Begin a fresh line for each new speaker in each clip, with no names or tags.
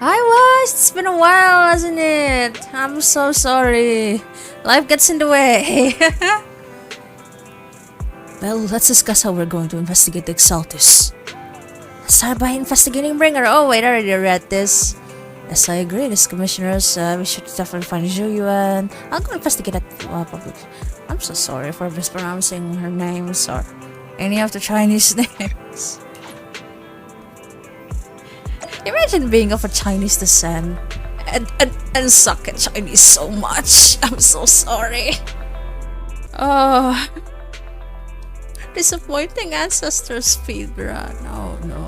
Hi, was. It's been a while, hasn't it? I'm so sorry. Life gets in the way. Well, let's discuss how we're going to investigate the Exaltus. Let's start by investigating Bringer. Oh, wait, I already read this. Yes, I agree. As commissioners, we should definitely find Zhu and I'll go investigate that public. I'm so sorry for mispronouncing her names or any of the Chinese names. Imagine being of a Chinese descent and suck at Chinese so much. I'm so sorry. Oh, disappointing ancestor speedrun. Oh no.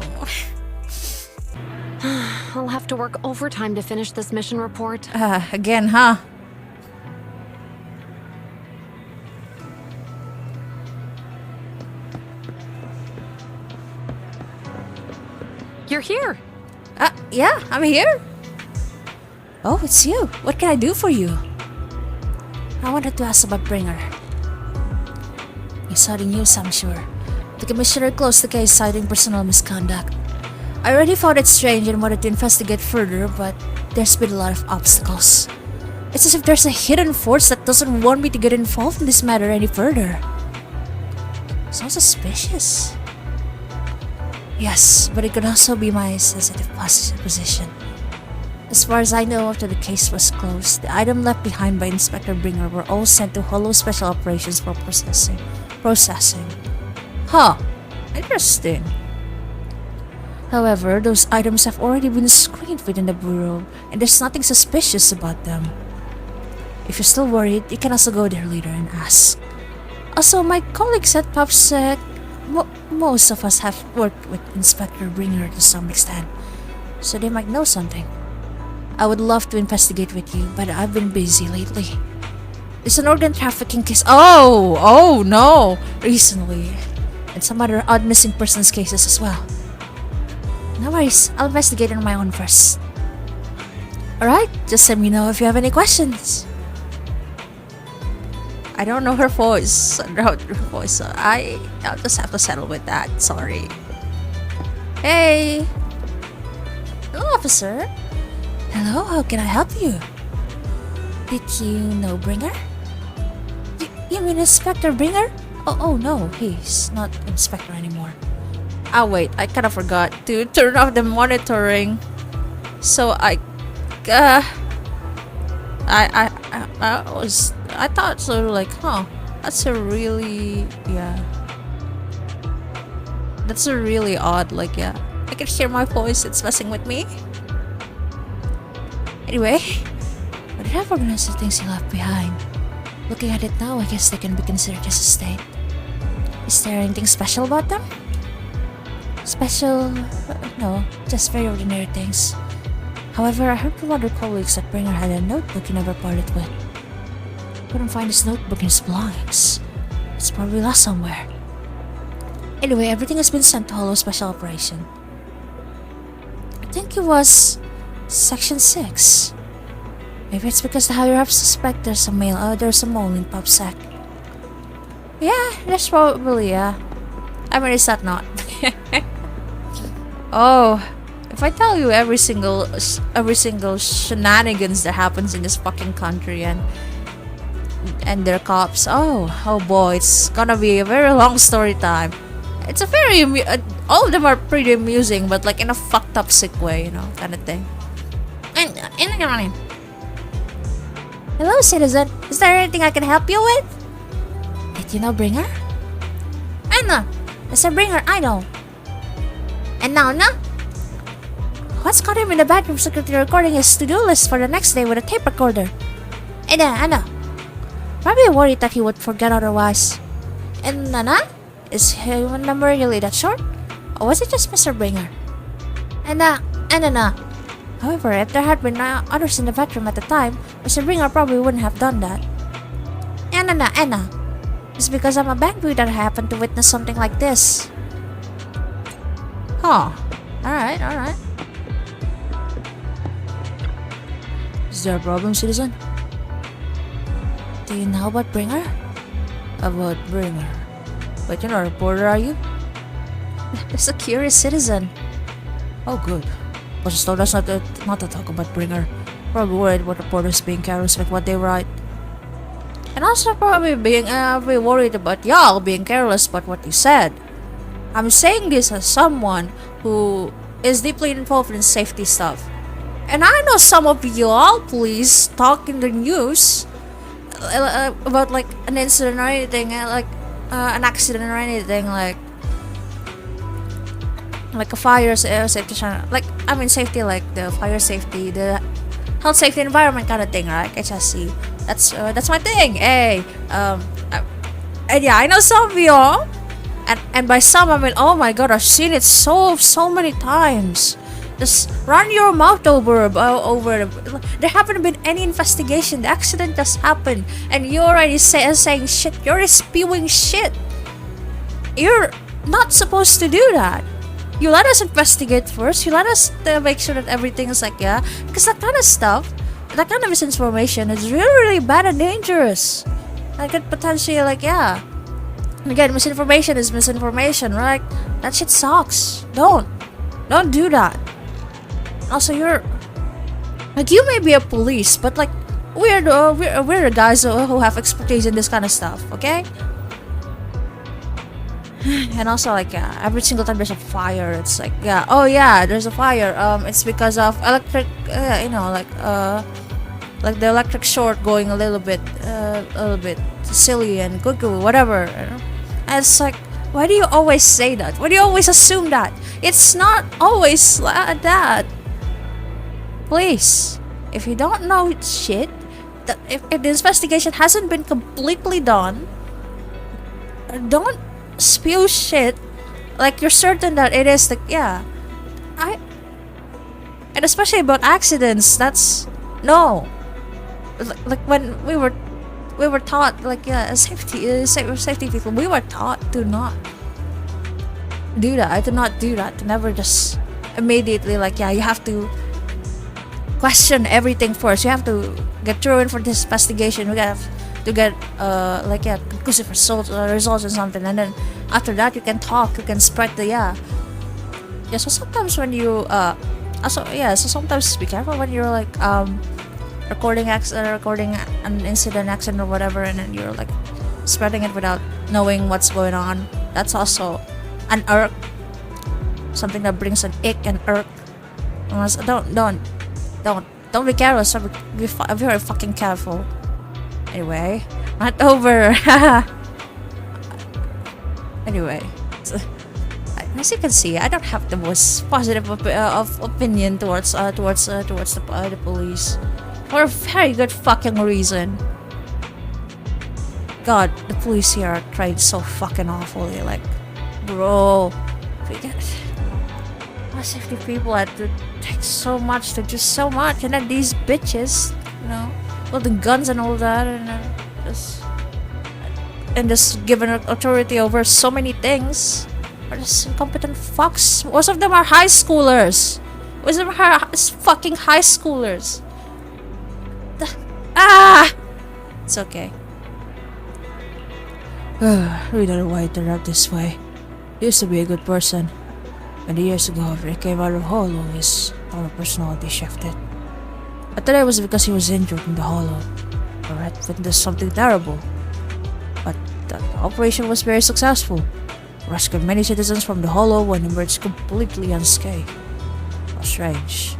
I'll have to work overtime to finish this mission report.
Again, huh?
You're here.
Yeah, I'm here. Oh, it's you. What can I do for you? I wanted to ask about Bringer. You saw the news, I'm sure. The commissioner closed the case citing personal misconduct. I already found it strange and wanted to investigate further, but there's been a lot of obstacles. It's as if there's a hidden force that doesn't want me to get involved in this matter any further. So suspicious. Yes, but it could also be my sensitive position. As far as I know, after the case was closed, the item left behind by Inspector Bringer were all sent to Hollow Special Operations for processing. Huh. Interesting. However, those items have already been screened within the Bureau, and there's nothing suspicious about them. If you're still worried, you can also go there later and ask. Also, my colleagues at PubSec, most of us have worked with Inspector Bringer to some extent, so they might know something. I would love to investigate with you, but I've been busy lately. There's an organ trafficking case. Oh no! Recently. And some other odd missing persons cases as well. No worries, I'll investigate on my own first. Alright, just let me know if you have any questions. I don't know her voice. I'll just have to settle with that. Sorry. Hey! Hello, officer. Hello, how can I help you? Did you know Bringer? You mean Inspector Bringer? Oh no, he's not Inspector anymore. Wait, I kinda forgot to turn off the monitoring. So I thought sort of like, that's a really odd, like, yeah. I can hear my voice, it's messing with me. Anyway, what did I organize the things he left behind? Looking at it now, I guess they can be considered as a state. Is there anything special about them? Special? No, just very ordinary things. However, I heard from other colleagues that Bringer had a notebook he never parted with. Couldn't find his notebook and his belongings. It's probably lost somewhere. Anyway, everything has been sent to Hollow Special Operation. I think it was Section 6. Maybe it's because the higher-ups suspect there's a mole in PubSec. Yeah, there's probably, I mean, is that not? Oh, if I tell you every single shenanigans that happens in this fucking country and their cops, oh boy, it's gonna be a very long story time. It's a very all of them are pretty amusing, but like in a fucked up sick way, you know, kind of thing. Hello, citizen. Is there anything I can help you with? Did you know Bringer? Anna, Mr. Bringer, I know. And now, what's caught him in the bathroom secretly recording his to-do list for the next day with a tape recorder? Anna. Probably worried that he would forget otherwise. And Nana? Is human number really that short? Or was it just Mr. Bringer? Anna. However, if there had been others in the bathroom at the time, Mr. Bringer probably wouldn't have done that. Anna. It's because I'm a bank boy that I happened to witness something like this. Huh. Alright. Is there a problem, citizen? Do you know about Bringer? About Bringer? But you're not a reporter, are you? Just a curious citizen. Oh, good. was told us not to talk about Bringer. Probably worried about reporters being careless with what they write. And also probably being worried about y'all being careless about what you said. I'm saying this as someone who is deeply involved in safety stuff. And I know some of y'all police talk in the news about like an incident or anything, an accident or anything, like a fire safety channel. Like, I mean safety, like the fire safety, the health safety environment kind of thing, right? HSC. That's my thing. Hey, and yeah, I know some of y'all, and by some I mean, oh my god, I've seen it so many times. Just run your mouth over. There haven't been any investigation. The accident just happened, and you're already saying shit. You're spewing shit. You're not supposed to do that. You let us investigate first. You let us make sure that everything is like, yeah, because that kind of stuff, that kind of misinformation is really bad and dangerous. Like it potentially, like, yeah. And again, misinformation is misinformation, right? That shit sucks. Don't do that. Also, you're like, you may be a police, but like we're the guys who have expertise in this kind of stuff, okay? And also, like, yeah, every single time there's a fire, it's like, yeah, oh yeah, there's a fire. It's because of electric, like the electric short going a little bit silly and cuckoo, whatever. And it's like, why do you always say that? Why do you always assume that? It's not always that. Please, if you don't know shit, if the investigation hasn't been completely done, don't spew shit like you're certain that it is the, yeah. And especially about accidents, that's no. Like when we were taught, like, yeah, safety people, we were taught to not do that. To not do that. To never just immediately, like, yeah, you have to question everything first. You have to get through in for this investigation. We have to get like, yeah, conclusive results or something, and then after that you can talk, you can spread the, yeah. So sometimes when you so sometimes be careful when you're like recording an incident, accident or whatever, and then you're like spreading it without knowing what's going on. That's also an irk, something that brings an ick and irk. Don't be careless. Be very fucking careful. Anyway, not over. Anyway, as you can see, I don't have the most positive opinion towards the police, for a very good fucking reason. God, the police here are trained so fucking awfully. Like, bro, safety people had to take so much to do so much, and then these bitches, you know, with the guns and all that, and just given authority over so many things, are just incompetent fucks. Most of them are high schoolers. Most of them are fucking high schoolers. It's okay. We don't know why it turned out this way. He used to be a good person. And years ago, after he came out of Hollow, his whole personality shifted. But today was because he was injured in the Hollow, or had witnessed something terrible. But the operation was very successful, rescued many citizens from the Hollow and emerged completely unscathed. How strange.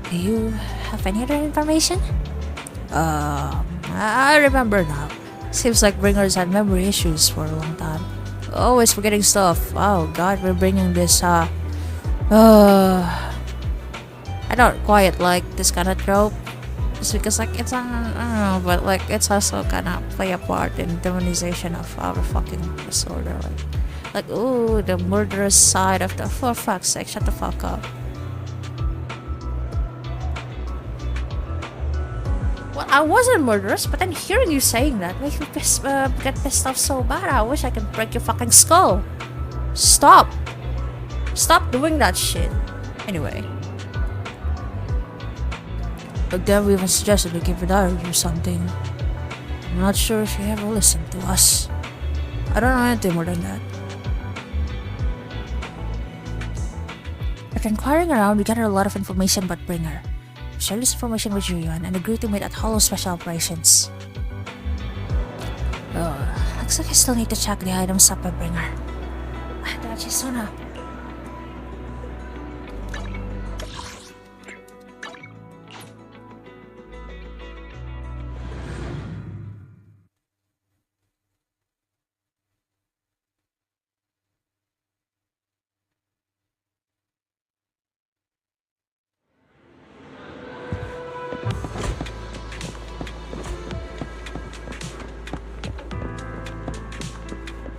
Do you have any other information? I remember now. Seems like Bringers had memory issues for a long time. Always forgetting stuff. Oh god, we're bringing this, I don't quite like this kind of trope. Just because, like, it's, I don't know, but, like, it's also kind of play a part in demonization of our fucking disorder. Like, ooh, the murderous side of the, for fuck's sake, shut the fuck up. Well, I wasn't murderous, but then hearing you saying that makes me get pissed off so bad. I wish I could break your fucking skull. Stop doing that shit. Anyway, but then we even suggested we give a diary or something. I'm not sure if you ever listened to us. I don't know anything more than that. After inquiring around, we gathered a lot of information about Bringer. We shared this information with Julian and agreed to meet at Hollow Special Operations. Looks like I still need to check the items up by Bringer. That's just so now.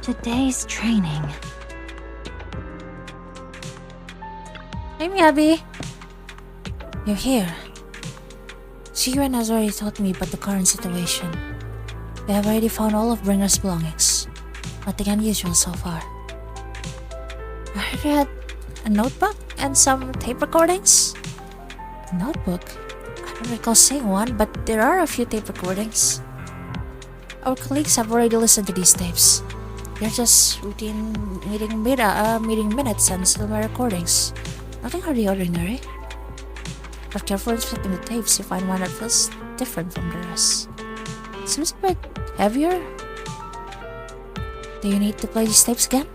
Today's training.
Hey, Miyabi. You're here. Shiren has already told me about the current situation. We have already found all of Bringer's belongings. Nothing unusual so far. I heard you had a notebook and some tape recordings? A notebook? I don't recall seeing one, but there are a few tape recordings. Our colleagues have already listened to these tapes. They're just routine meeting minutes and silver recordings. Nothing out of the ordinary. But carefully inspecting the tapes, you find one that feels different from the rest. Seems a bit heavier. Do you need to play these tapes again?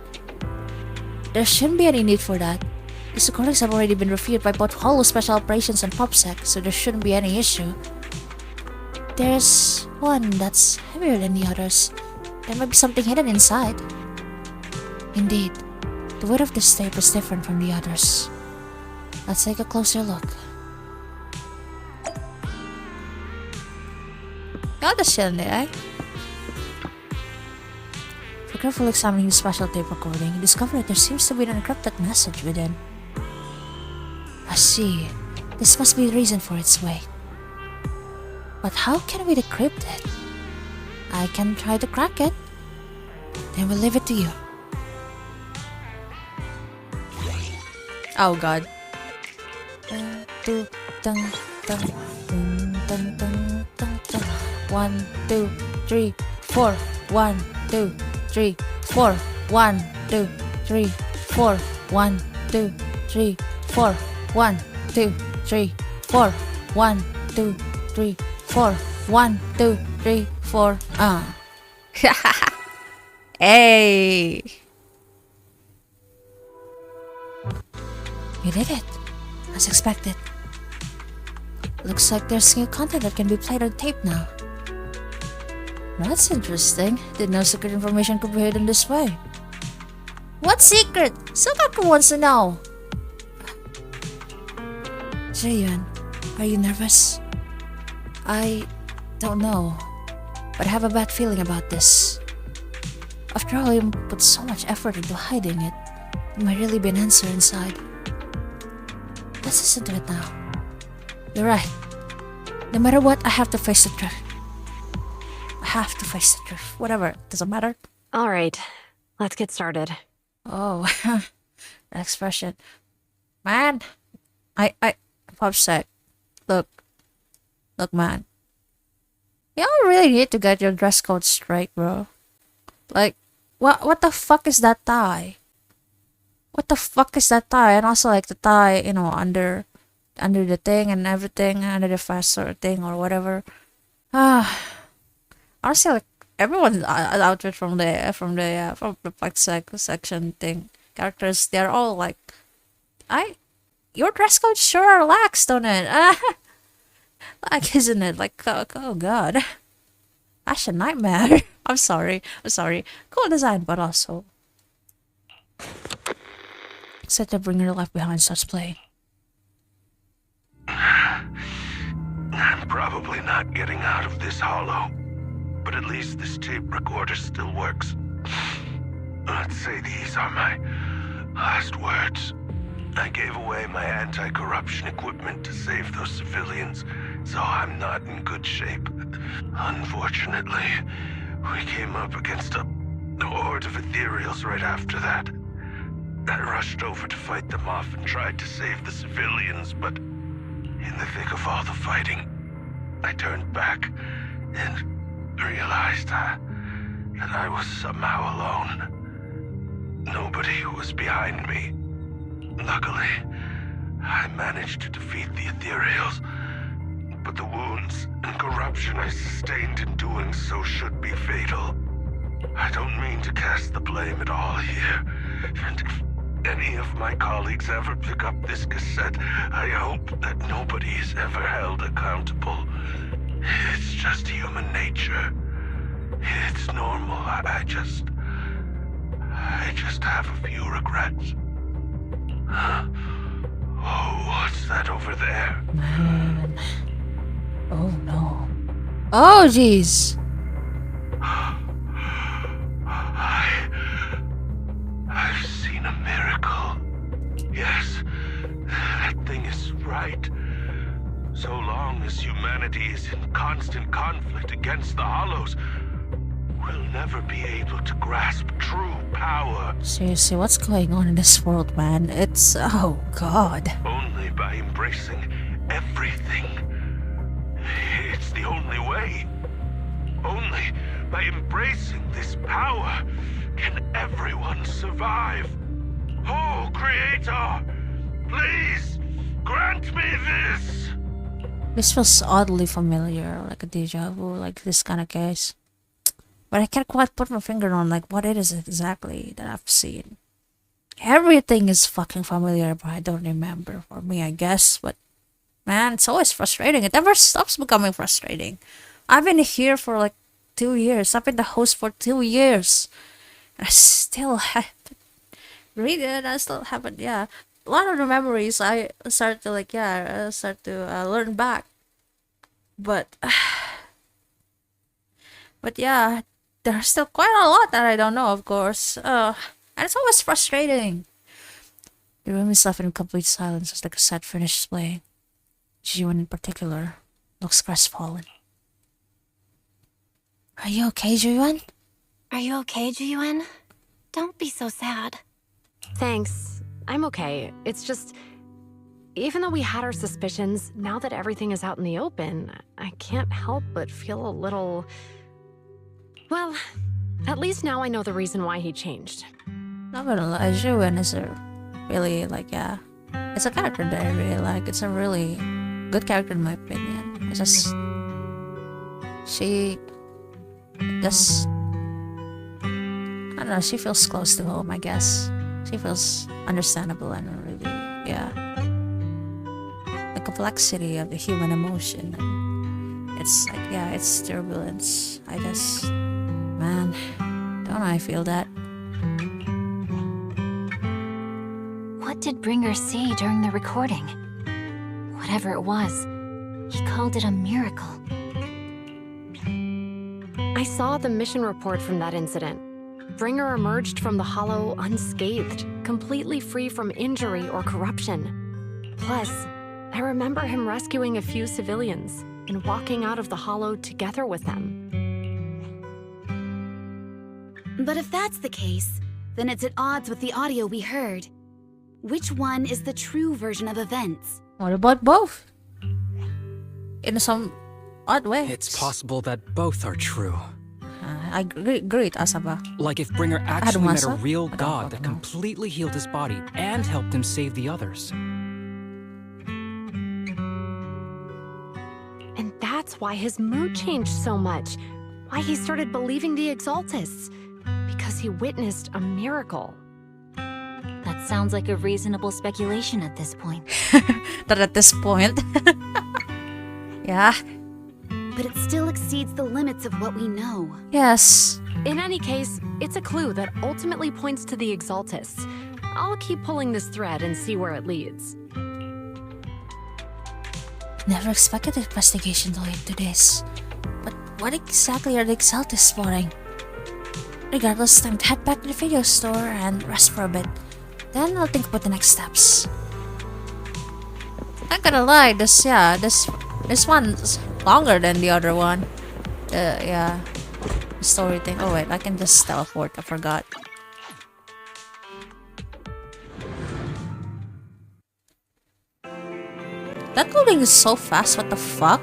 There shouldn't be any need for that. These recordings have already been reviewed by both Hollow Special Operations and PopSec, so there shouldn't be any issue. There's one that's heavier than the others. There might be something hidden inside. Indeed, the weight of this tape is different from the others. Let's take a closer look. Got the shit in there, eh? For carefully examining the special tape recording, you discover that there seems to be an encrypted message within. I see. This must be the reason for its weight. But how can we decrypt it? I can try to crack it. Then we'll leave it to you. Oh god. 1, 2, 3, 4. 1, 2, 3, 4. 1, 2, 3, 4. 1, 2, 3, 4. 1, 2, 3, 4. 1, 2, 3, 4. 1, 2, 3, 4. Hey! You did it. As expected. Looks like there's new content that can be played on tape now. That's interesting. Didn't know secret information could be hidden this way. What secret? Sukaku wants to know. Jiyuan, are you nervous? I don't know, but I have a bad feeling about this. After all, you put so much effort into hiding it. There might really be an answer inside. Let's listen to it now. You're right. No matter what, I have to face the truth. I have to face the truth. Whatever, doesn't matter.
Alright, let's get started.
Oh, that expression. Man, PopSec. Look, man. You all really need to get your dress code straight, bro. Like, what the fuck is that tie? What the fuck is that tie? And also, like, the tie, you know, under the thing and everything, under the fast sort of thing or whatever. Honestly, like, everyone's outfit from the PopSec section thing characters, they're all like, your dress code sure lacks, don't it? Like, isn't it? Like, oh god. That's a nightmare. I'm sorry. Cool design, but also... Except the Bringer left behind starts playing.
I'm probably not getting out of this hollow, but at least this tape recorder still works. Let's say these are my last words. I gave away my anti-corruption equipment to save those civilians, so I'm not in good shape. Unfortunately, we came up against a horde of ethereals right after that. I rushed over to fight them off and tried to save the civilians, but in the thick of all the fighting, I turned back and realized that I was somehow alone. Nobody was behind me. Luckily, I managed to defeat the ethereals, but the wounds and corruption I sustained in doing so should be fatal. I don't mean to cast the blame at all here, and if any of my colleagues ever pick up this cassette, I hope that nobody is ever held accountable. It's just human nature. It's normal. I just have a few regrets. Oh, what's that over there?
Man. Oh no. Oh jeez.
I've seen a miracle. Yes, that thing is right. So long as humanity is in constant conflict against the Hollows, we'll never be able to grasp true power.
Seriously, what's going on in this world, man? It's... oh god.
Only by embracing everything. It's the only way. Only by embracing this power can everyone survive. Oh, Creator, please grant me this.
This feels oddly familiar, like a deja vu, like this kind of case. But I can't quite put my finger on like what it is exactly that I've seen. Everything is fucking familiar, but I don't remember. For me, I guess. But man, it's always frustrating. It never stops becoming frustrating. I've been here for like 2 years. I've been the host for 2 years. And I still haven't read it. I still haven't, yeah. A lot of the memories I start to like, yeah, start to learn back. But yeah, there's still quite a lot that I don't know, of course. And it's always frustrating. The room is left in complete silence as the cassette finishes playing. Jiwon in particular looks crestfallen. Are you okay, Jiwon?
Are you okay, Jiyuan? Don't be so sad. Thanks. I'm okay. It's just... even though we had our suspicions, now that everything is out in the open, I can't help but feel a little... well, at least now I know the reason why he changed.
Not gonna lie, Jiwon is a really, like, yeah, it's a character that I really like. It's a really good character in my opinion. It's just... she... just... I don't know, she feels close to home, I guess. She feels understandable and really, yeah. The complexity of the human emotion. It's like, yeah, it's turbulence. I just, man, don't I feel that?
What did Bringer see during the recording? Whatever it was, he called it a miracle.
I saw the mission report from that incident. Bringer emerged from the Hollow unscathed, completely free from injury or corruption. Plus, I remember him rescuing a few civilians and walking out of the Hollow together with them.
But if that's the case, then it's at odds with the audio we heard. Which one is the true version of events?
What about both? In some odd way.
It's possible that both are true.
I agree, Asaba.
Like if Bringer actually met a
masa?
real
I don't
god that
fucking know.
completely healed his body and helped him save the others.
And that's why his mood changed so much. Why he started believing the Exaltists. Because he witnessed a miracle.
That sounds like a reasonable speculation at this point.
But at this point... yeah.
But it still exceeds the limits of what we know.
Yes.
In any case, it's a clue that ultimately points to the Exaltists. I'll keep pulling this thread and see where it leads.
Never expected the investigation to lead to this. But what exactly are the Exaltists spotting? Regardless, time to head back to the video store and rest for a bit. Then I'll think about the next steps. Not gonna lie, this one's longer than the other one. Yeah. The story thing. Oh wait, I can just teleport, I forgot. That loading is so fast, what the fuck?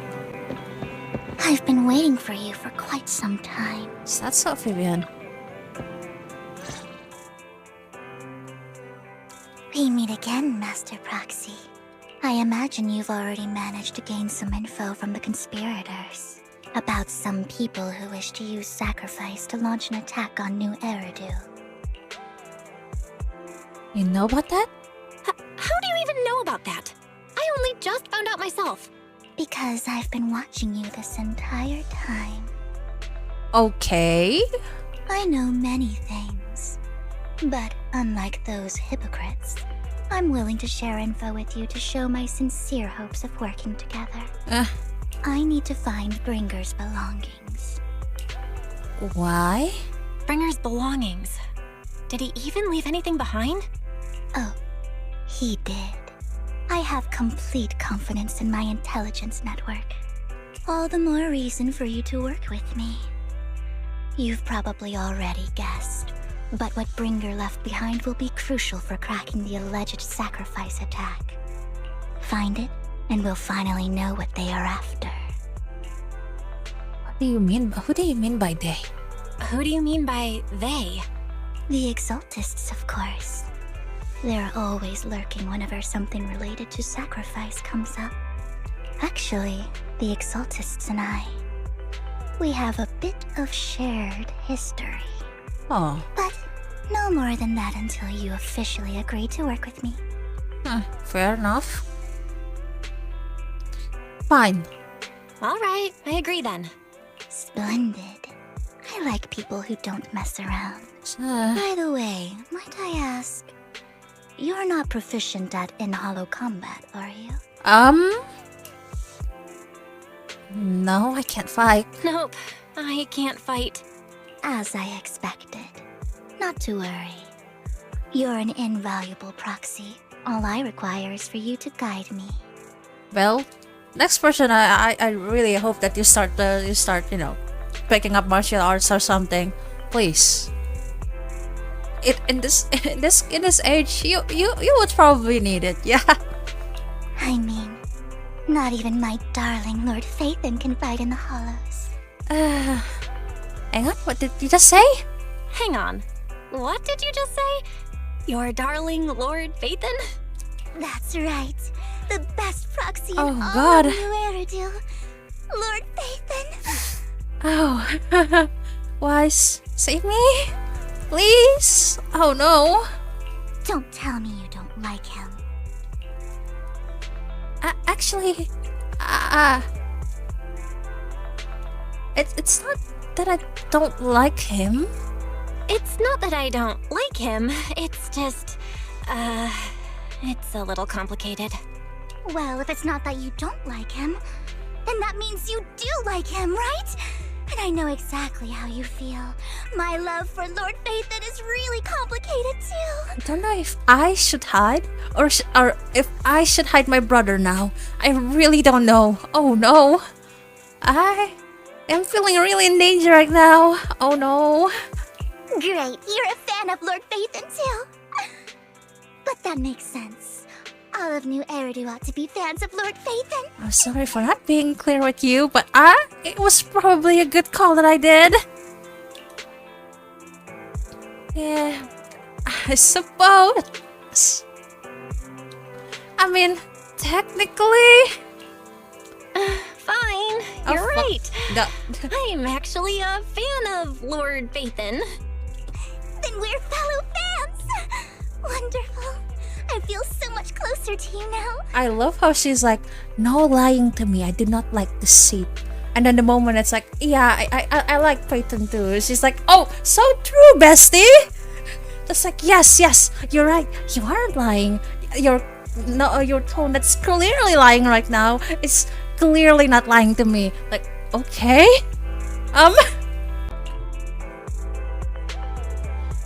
I've been waiting for you for quite some time.
Is that so, Vivian?
We meet again, Master Proxy. I imagine you've already managed to gain some info from the conspirators about some people who wish to use sacrifice to launch an attack on New Eridu.
You know about that?
How do you even know about that? I only just found out myself.
Because I've been watching you this entire time.
Okay.
I know many things. But unlike those hypocrites, I'm willing to share info with you to show my sincere hopes of working together. I need to find Bringer's belongings.
Why?
Bringer's belongings. Did he even leave anything behind?
Oh, he did. I have complete confidence in my intelligence network. All the more reason for you to work with me. You've probably already guessed, but what Bringer left behind will be crucial for cracking the alleged sacrifice attack. Find it, and we'll finally know what they are after.
What do you mean? Who do you mean by they?
Who do you mean by they?
The Exaltists, of course. They're always lurking whenever something related to sacrifice comes up. Actually, the Exaltists and I, we have a bit of shared history.
Oh.
But no more than that until you officially agree to work with me.
Fair enough. Fine.
All right, I agree then.
Splendid. I like people who don't mess around. By the way, might I ask, you're not proficient at in-hollow combat, are you?
No, I can't fight.
Nope, I can't fight.
As I expected. Not to worry. You're an invaluable proxy. All I require is for you to guide me.
Well, next person, I really hope that you start, you know, picking up martial arts or something. Please. In this age, you would probably need it. Yeah.
I mean, not even my darling Lord Phaethon can fight in the hollows.
Hang on, what did you just say?
Hang on. What did you just say? Your darling Lord Phaethon?
That's right. The best proxy
Oh,
in all
God.
of New Eridu. Lord Phaethon.
Oh. Wise, save me? Please? Oh no.
Don't tell me you don't like him.
Actually, it's not that I don't like him.
It's not that I don't like him. It's just, it's a little complicated.
Well, if it's not that you don't like him, then that means you do like him, right? And I know exactly how you feel. My love for Lord Phaethon is really complicated too.
I don't know if I should hide or if I should hide my brother now. I really don't know. Oh no. I am feeling really in danger right now. Oh no.
Great, you're a fan of Lord Phaethon too. But that makes sense. All of New Eridu ought to be fans of Lord Phaethon.
I'm sorry for not being clear with you, but it was probably a good call that I did. Yeah, I suppose. I mean, technically.
Fine, you're right.
No.
I'm actually a fan of Lord Phaethon.
Then we're fellow fans. Wonderful. I feel so much closer to you now.
I love how she's like, no lying to me. I do not like deceit. And then the moment it's like, yeah, I like Phaethon too. She's like, oh, so true, bestie. Just like, yes, you're right. You aren't lying. Your tone that's clearly lying right now is clearly not lying to me. Like, okay,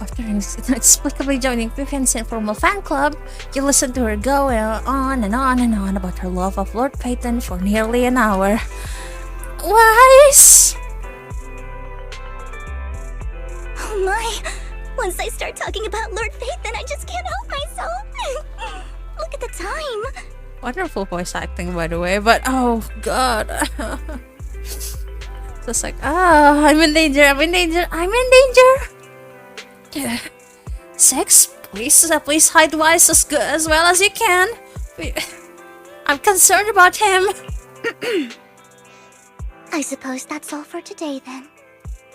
After inexplicably joining Vivian's informal fan club, you listen to her go on and on and on about her love of Lord Phaethon for nearly an hour. Wise!
Oh my! Once I start talking about Lord Phaethon, I just can't help myself. Look at the time.
Wonderful voice acting, by the way, but oh god. Just like, I'm in danger. Six, please hide Wise as well as you can. I'm concerned about him.
I suppose that's all for today then.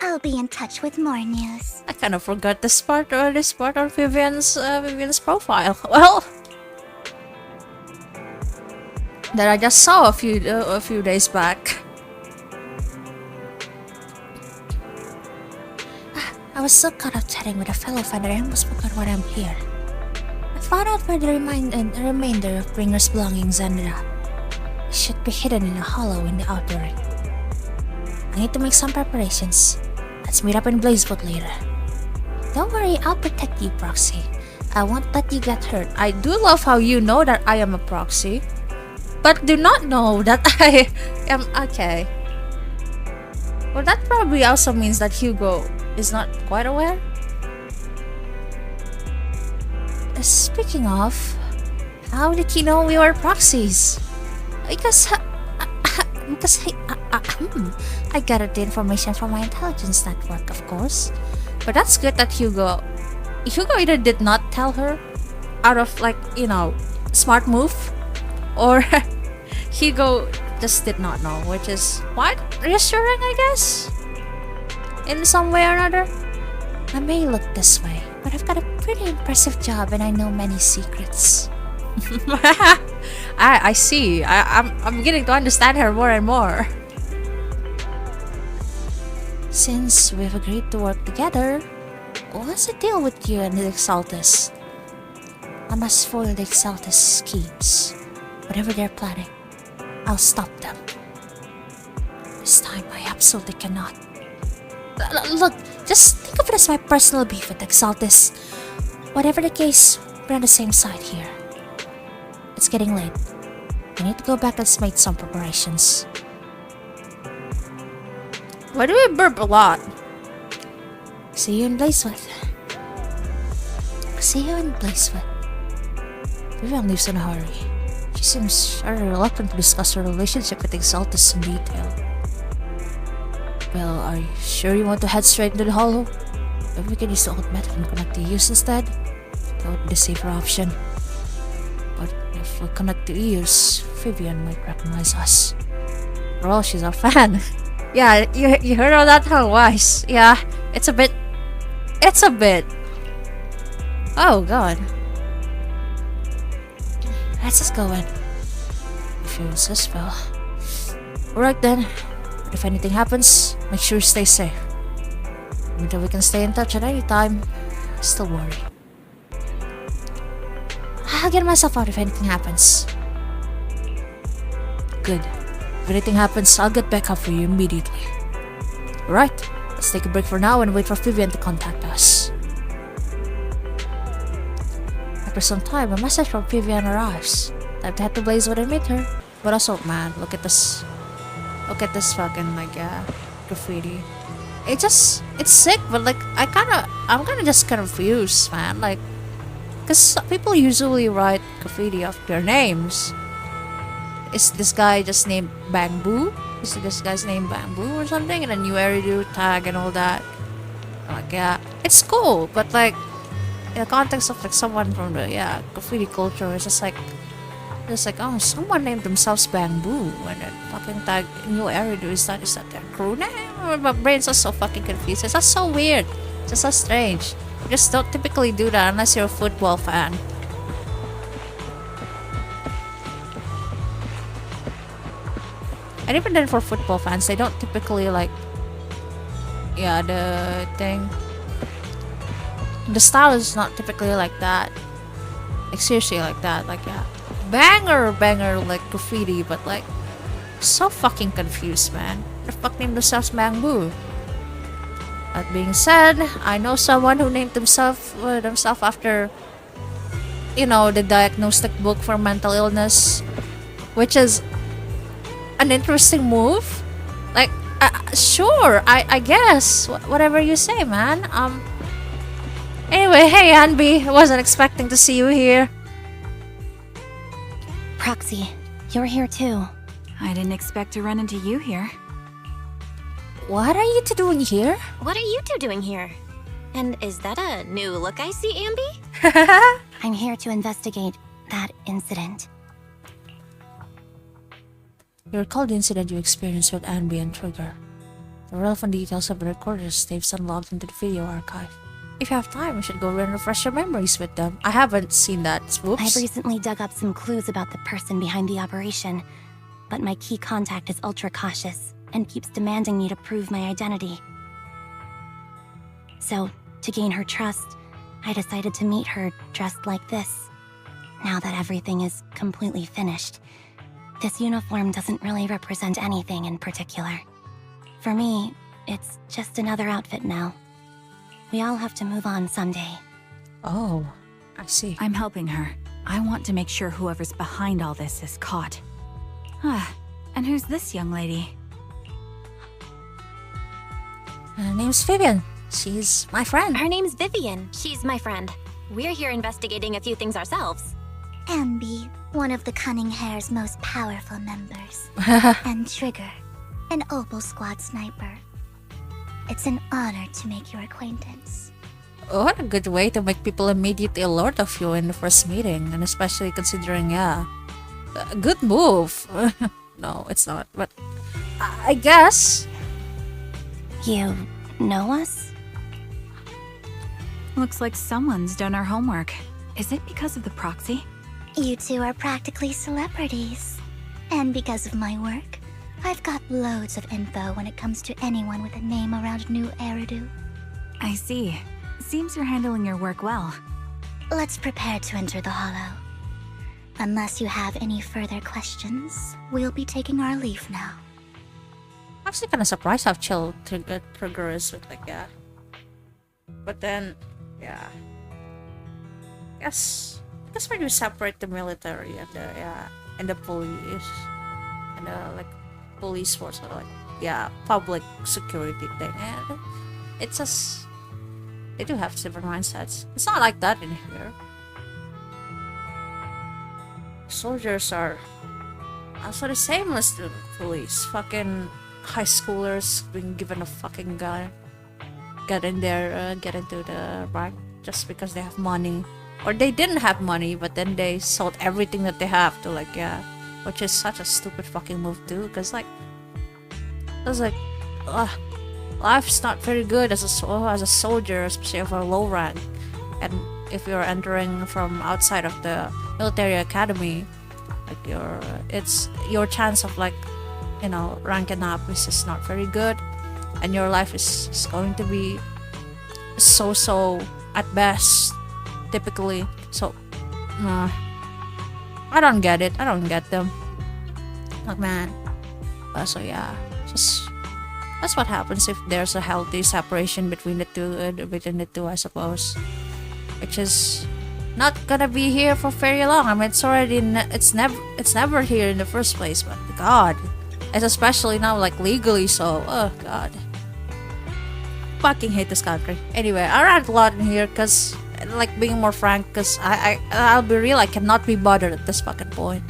I'll be in touch with more news.
I kind of forgot this part on Vivian's profile. Well, that I just saw a few days back. I was so caught up chatting with a fellow fan that I almost forgot why I'm here. I found out where the remainder of Bringer's belongings ended up. It should be hidden in a hollow in the outer ring. I need to make some preparations. Let's meet up in Blazewood later. Don't worry, I'll protect you, Proxy. I won't let you get hurt. I do love how you know that I am a proxy, but do not know that I am okay. Well, that probably also means that Hugo is not quite aware. Speaking of, how did he know we were proxies? Because I gathered the information from my intelligence network, of course. But that's good that Hugo either did not tell her out of, like, you know, smart move, or Hugo just did not know, which is quite reassuring, I guess, in some way or another. I may look this way, but I've got a pretty impressive job and I know many secrets. I see. I'm beginning to understand her more and more. Since we've agreed to work together, what's the deal with you and the Exaltus? I must foil the Exaltus schemes. Whatever they're planning, I'll stop them. This time I absolutely cannot. Look, just think of it as my personal beef with Exaltus. Whatever the case, we're on the same side here. It's getting late. I need to go back and make some preparations. Why do we burp a lot? See you in Blazewood. Vivian leaves in a hurry. She seems rather reluctant to discuss her relationship with Exaltus in detail. Well, are you sure you want to head straight into the hollow? Maybe we can use the old method and connect the ears instead? That would be the safer option. But if we connect the ears, Vivian might recognize us. After all, she's our fan. Yeah, you heard all that, how wise. Yeah, it's a bit. Oh god. Let's just go in. If you insist, well. Alright then. But if anything happens, make sure you stay safe. Until we can stay in touch at any time, still worry. I'll get myself out if anything happens. Good. If anything happens, I'll get back up for you immediately. Alright, let's take a break for now and wait for Vivian to contact us. After some time, a message from Vivian arrives. Time to head to Blazewood and meet her. But also, man, look at this. Look at this fucking, like, graffiti. It's sick, but, like, I'm kinda just confused, man. Like, because people usually write graffiti of their names. Is this guy just named Bamboo? Is this guy's name Bamboo or something? And a new Eridu tag and all that. Like, yeah, it's cool, but, like, in the context of, like, someone from the, graffiti culture, it's just like, oh, someone named themselves Bamboo, and then fucking tag new Eridu. Is that their crew name? My brains are so fucking confused. It's just so weird. It's just so strange. You just don't typically do that unless you're a football fan. And even then, for football fans, they don't typically, like, the thing. The style is not typically like that. Like, seriously, like that. Like, banger, like, graffiti, but, like, so fucking confused, man. The fuck named themselves Bamboo? That being said, I know someone who named themselves after, you know, the diagnostic book for mental illness, which is an interesting move. Like, sure, I guess, whatever you say, man. Anyway, hey Anby, I wasn't expecting to see you here.
Proxy, you're here too.
I didn't expect to run into you here.
What are you two doing here?
What are you two doing here? And is that a new look I see, Ambi? I'm here to investigate that incident.
You recall the incident you experienced with Anby and Trigger. The relevant details of the recorders they've sent logged into the video archive. If you have time, you should go and refresh your memories with them. I haven't seen that. Whoops.
I've recently dug up some clues about the person behind the operation, but my key contact is ultra cautious and keeps demanding me to prove my identity. So, to gain her trust, I decided to meet her dressed like this. Now that everything is completely finished, this uniform doesn't really represent anything in particular. For me, it's just another outfit now. We all have to move on someday.
Oh, I see.
I'm helping her. I want to make sure whoever's behind all this is caught. And who's this young lady?
Her name's Vivian. She's my friend.
Her name's Vivian. She's my friend. We're here investigating a few things ourselves.
Anby, one of the Cunning Hair's most powerful members. And Trigger, an Opal Squad sniper. It's an honor to make your acquaintance.
What a good way to make people immediately alert of you in the first meeting, and especially considering, yeah, a good move. No, it's not, but I guess.
You know us?
Looks like someone's done our homework. Is it because of the proxy?
You two are practically celebrities. And because of my work, I've got loads of info when it comes to anyone with a name around New Eridu.
I see. Seems you're handling your work well.
Let's prepare to enter the Hollow. Unless you have any further questions, we'll be taking our leave now.
I'm actually kind of surprised how chill Trigger is with, like, yeah. But then, yeah. Guess when you separate the military and the, yeah, and the police, and the, like, police force, or, like, yeah, public security thing, and it's just, they do have different mindsets. It's not like that in here. Soldiers are also the same as the police. Fucking high schoolers being given a fucking gun, get into the rank just because they have money, or they didn't have money, but then they sold everything that they have to, like, yeah, which is such a stupid fucking move too. Cause like, I was like, life's not very good as a soldier, especially of a low rank, and if you're entering from outside of the military academy, like your chance of, like, you know, ranking up is just not very good, and your life is just going to be so at best, typically. So I don't get it. I don't get them, like, man. So yeah, just that's what happens if there's a healthy separation between the two, I suppose, which is not gonna be here for very long. I mean, it's never here in the first place. But God, it's especially now, like, legally. So, oh God, fucking hate this country. Anyway, I rant a lot in here because, like, being more frank, because I'll be real, I cannot be bothered at this fucking point.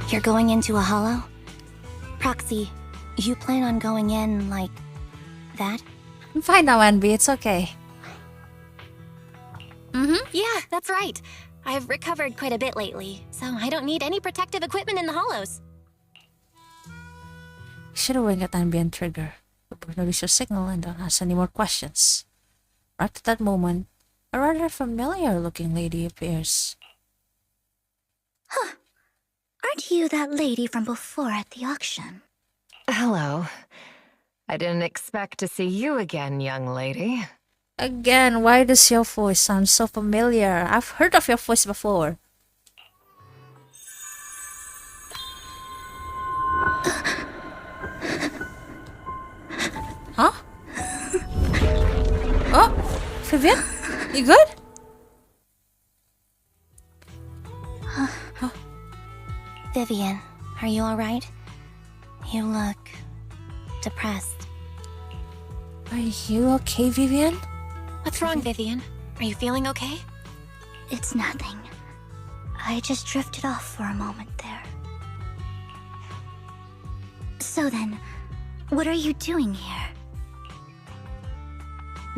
You're going into a hollow? Proxy, you plan on going in like that?
I'm fine now, Anby. It's okay.
Yeah, that's right. I've recovered quite a bit lately, so I don't need any protective equipment in the hollows.
Should have winked at Anby and Trigger, but notice your signal and don't ask any more questions. Right at that moment, a rather familiar-looking lady appears.
Huh. Aren't you that lady from before at the auction?
Hello. I didn't expect to see you again, young lady.
Again, why does your voice sound so familiar? I've heard of your voice before. Huh? Oh, Vivian? You good?
Vivian, are you alright? You look depressed.
Are you okay, Vivian?
What's wrong, Vivian? Are you feeling okay?
It's nothing. I just drifted off for a moment there. So then, what are you doing here?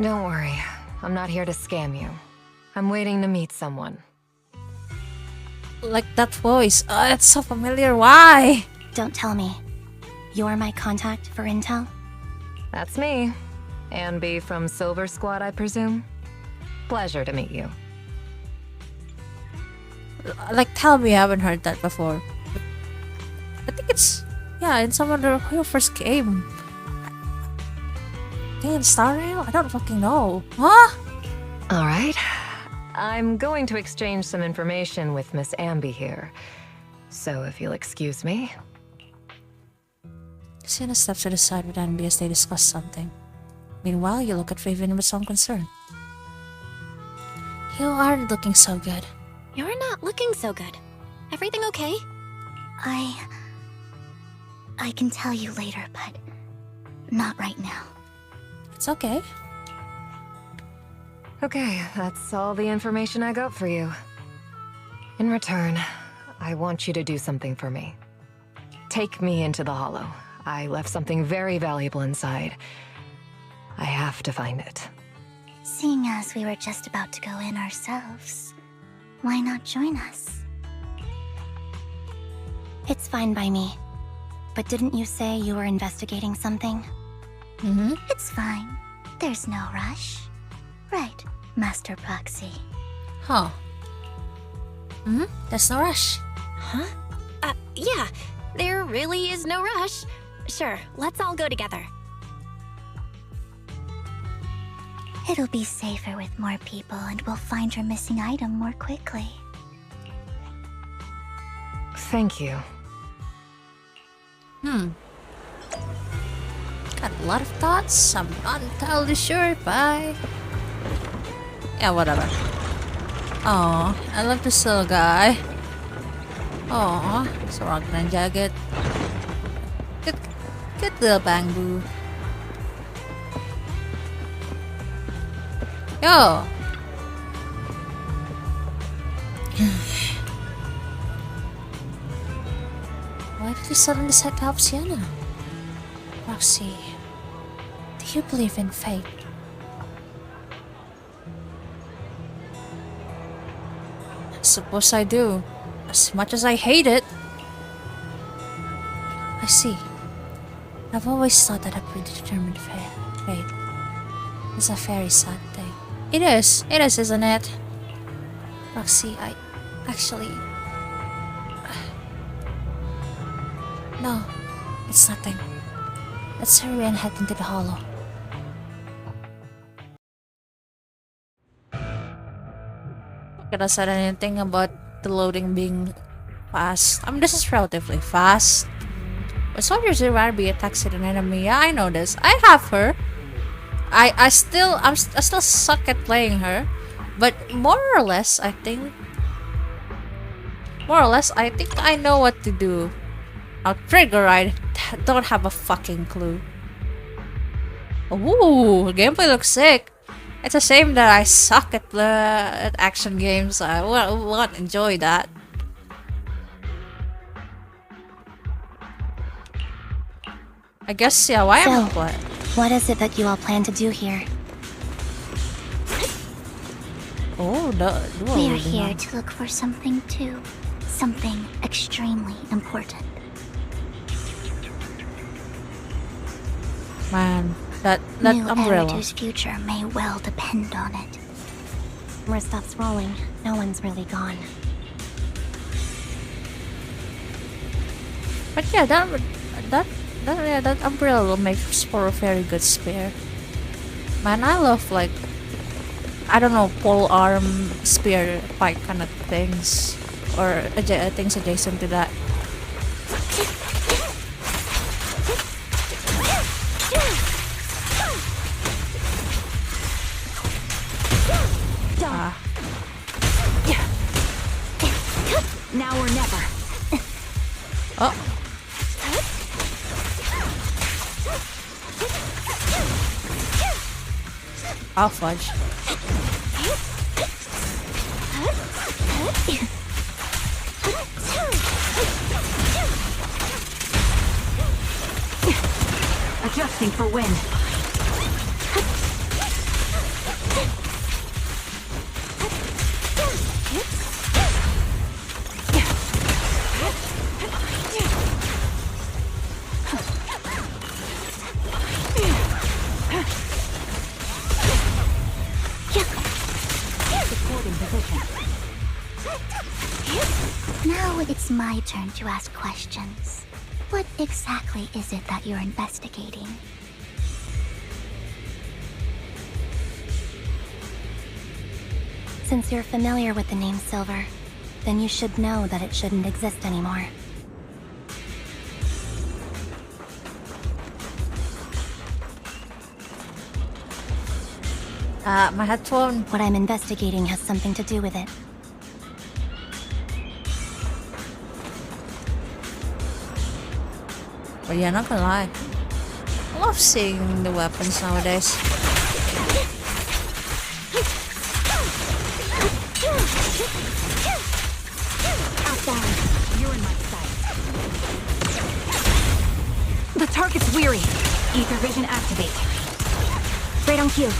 Don't worry. I'm not here to scam you. I'm waiting to meet someone.
like that voice. It's so familiar. Why?
Don't tell me. You're my contact for intel?
That's me. Anne B from Silver Squad, I presume. Pleasure to meet you.
Like, tell me I haven't heard that before. I think it's, yeah, in some of the first game. I think in Star Rail? I don't fucking know. Huh?
All right. I'm going to exchange some information with Miss Amby here. So if you'll excuse me.
Sienna steps to the side with Amby as they discuss something. Meanwhile, you look at Raven with some concern. You aren't looking so good.
You're not looking so good. Everything okay?
I can tell you later, but not right now.
It's okay.
Okay, that's all the information I got for you. In return, I want you to do something for me. Take me into the Hollow. I left something very valuable inside. I have to find it.
Seeing as we were just about to go in ourselves, why not join us? It's fine by me. But didn't you say you were investigating something?
Mm-hmm.
It's fine. There's no rush. Right, Master Proxy.
Huh. Mm-hmm. There's no rush.
Huh? Yeah. There really is no rush. Sure, let's all go together.
It'll be safer with more people and we'll find your missing item more quickly.
Thank you.
Got a lot of thoughts. I'm not entirely sure if yeah, whatever. Oh, I love this little guy. Oh, it's a rock jacket. Good little bamboo. Yo! Why did you suddenly decide to help Sienna? Roxy, do you believe in fate? I suppose I do. As much as I hate it. I see. I've always thought that a predetermined fate is a very sad thing. It is, isn't it? Roxy, I actually... No, it's nothing. Let's hurry and head into the Hollow. Could I said anything about the loading being fast? I mean, this is relatively fast. When soldiers in Rarby attacks an enemy, yeah, I know this. I have her. I still suck at playing her, but more or less, I think I know what to do. I'll trigger. I don't have a fucking clue. Ooh, gameplay looks sick. It's a shame that I suck at action games. I won't enjoy that. I guess, yeah, why am I playing?
What is it that you all plan to do here?
Oh,
We are here to look for something too. Something extremely important.
Man, that
New
umbrella.
Eridu's future may well depend on it. Camera stops rolling. No one's really gone.
But yeah, that umbrella will make for a very good spear. Man, I love, like, I don't know, pole arm spear fight kind of things, or things adjacent to that.
Now or never.
Oh. I'll fudge.
Adjusting for wind.
Now it's my turn to ask questions. What exactly is it that you're investigating?
Since you're familiar with the name Silver, then you should know that it shouldn't exist anymore.
My headphone.
What I'm investigating has something to do with it.
But yeah, not gonna lie. I love seeing the weapons nowadays.
You're in my sight. The target's weary. Ether vision activate.
Right on cue.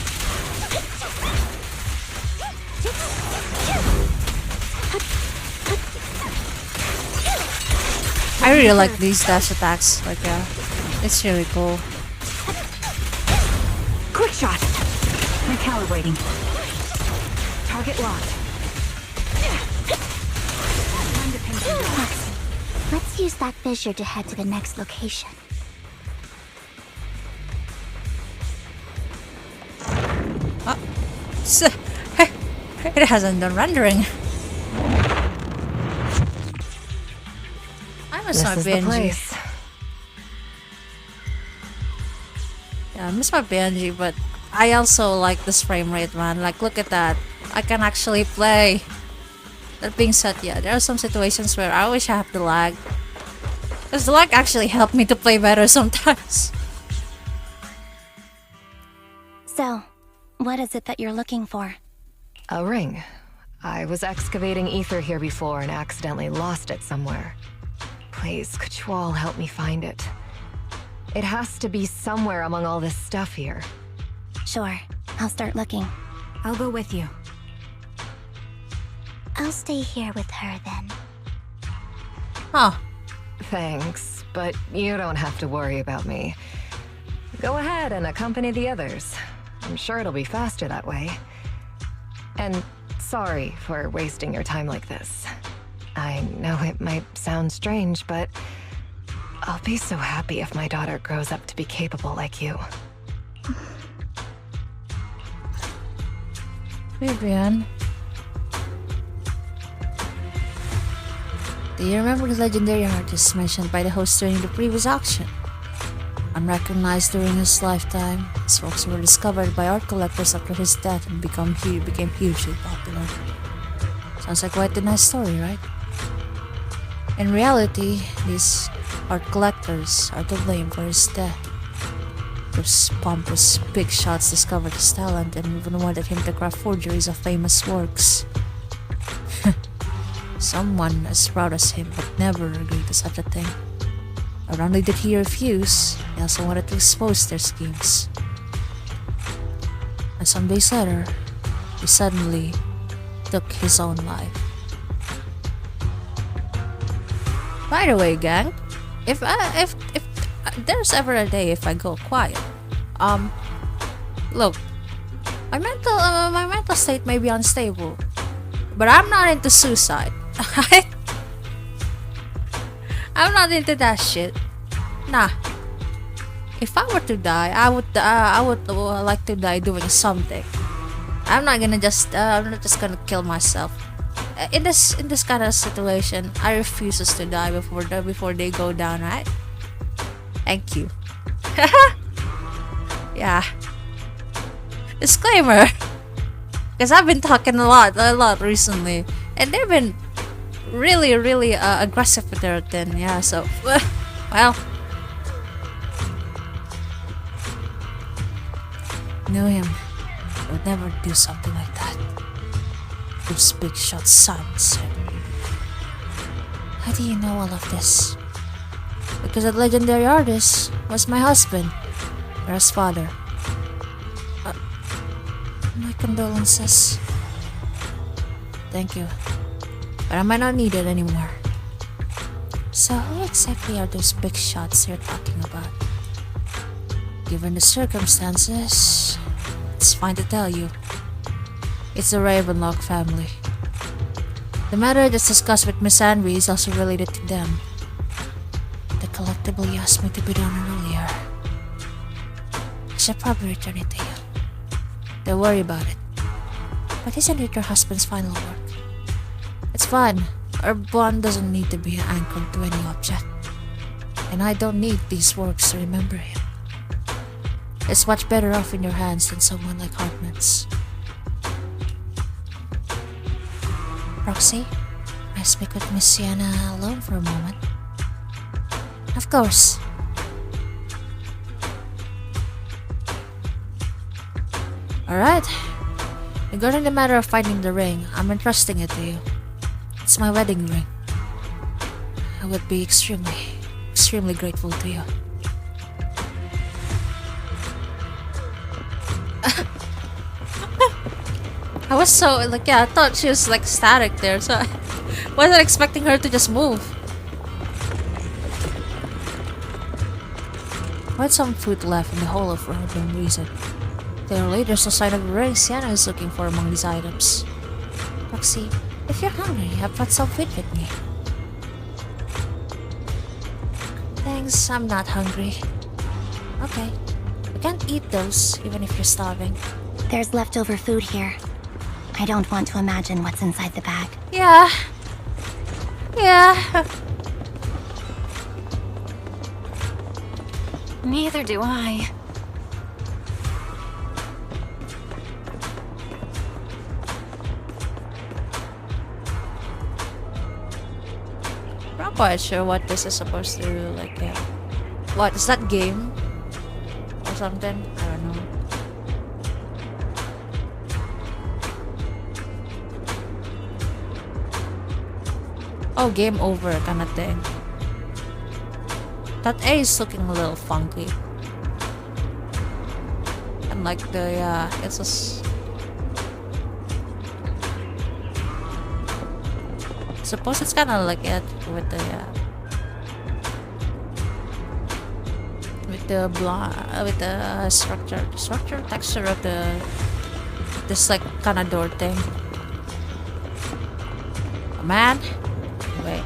I really like these dash attacks. Like, it's really cool.
Quick shot. Recalibrating. Target locked.
Let's use that fissure to head to the next location.
It hasn't done rendering. I miss my PNG. Yeah, I miss my PNG, but I also like this frame rate, man. Like, look at that. I can actually play. That being said, yeah, there are some situations where I wish I had the lag. Because the lag actually helped me to play better sometimes.
So, what is it that you're looking for?
A ring. I was excavating ether here before and accidentally lost it somewhere. Please, could you all help me find it? It has to be somewhere among all this stuff here.
Sure, I'll start looking.
I'll go with you.
I'll stay here with her then.
Huh.
Thanks, but you don't have to worry about me. Go ahead and accompany the others. I'm sure it'll be faster that way. And sorry for wasting your time like this. I know it might sound strange, but I'll be so happy if my daughter grows up to be capable like you.
Vivian. Do you remember the legendary artist mentioned by the host during the previous auction? Unrecognized during his lifetime, his works were discovered by art collectors after his death and became hugely popular. Sounds like quite a nice story, right? In reality, these art collectors are to blame for his death. Those pompous big shots discovered his talent and even wanted him to craft forgeries of famous works. Someone as proud as him would never agree to such a thing. Not only did he refuse, he also wanted to expose their schemes. And some days later, he suddenly took his own life. By the way, gang, if there's ever a day if I go quiet, look, my mental state may be unstable, but I'm not into suicide. I'm not into that shit. Nah. If I were to die, I would like to die doing something. I'm not just gonna kill myself. In this kind of situation, I refuse to die before they go down, right? Thank you. Yeah. Disclaimer. Because I've been talking a lot recently, and they've been really aggressive with their thing. Yeah, so well, knew him. I would never do something like that. Those big shot sons. How do you know all of this? Because that legendary artist was my husband, or his father. My condolences. Thank you. But I might not need it anymore. So who exactly are those big shots you're talking about? Given the circumstances, it's fine to tell you. It's the Ravenlock family. The matter that's discussed with Miss Anri is also related to them. The collectible you asked me to bid on earlier. I should probably return it to you. Don't worry about it. But isn't it your husband's final work? It's fine. Our bond doesn't need to be anchored to any object. And I don't need these works to remember him. It's much better off in your hands than someone like Hartman's. Roxy, may I speak with Miss Sienna alone for a moment? Of course. Alright. Regarding the matter of finding the ring, I'm entrusting it to you. It's my wedding ring. I would be extremely grateful to you. I was so, like, yeah, I thought she was, like, static there, so I wasn't expecting her to just move. Quite some food left in the hole for no reason. Clearly, there's no sign of the ring Sienna is looking for among these items. Roxy, if you're hungry, I've brought some food with me. Thanks, I'm not hungry. Okay. You can't eat those, even if you're starving.
There's leftover food here. I don't want to imagine what's inside the bag.
Yeah. Yeah.
Neither do I.
I'm not quite sure what this is supposed to do. Like, what is that game? Or something? I don't know. Oh, game over kind of thing. That A is looking a little funky. And like the, it's just... Suppose it's kind of like it with the, with the structure, texture of the, this like kind of door thing. Oh, man. Wait.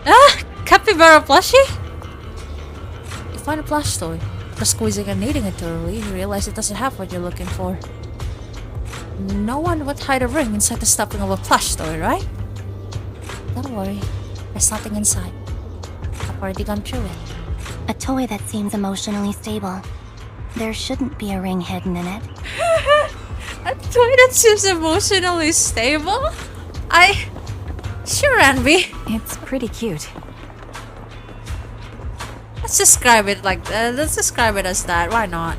Ah! Capybara plushie? You find a plush toy. After squeezing and kneading it thoroughly, you realize it doesn't have what you're looking for. No one would hide a ring inside the stuffing of a plush toy, right? Don't worry. There's nothing inside. I've already gone through it.
A toy that seems emotionally stable. There shouldn't be a ring hidden in it.
A toy that seems emotionally stable? Sure, Envy.
It's pretty cute.
Let's describe it like that. Let's describe it as that. Why not?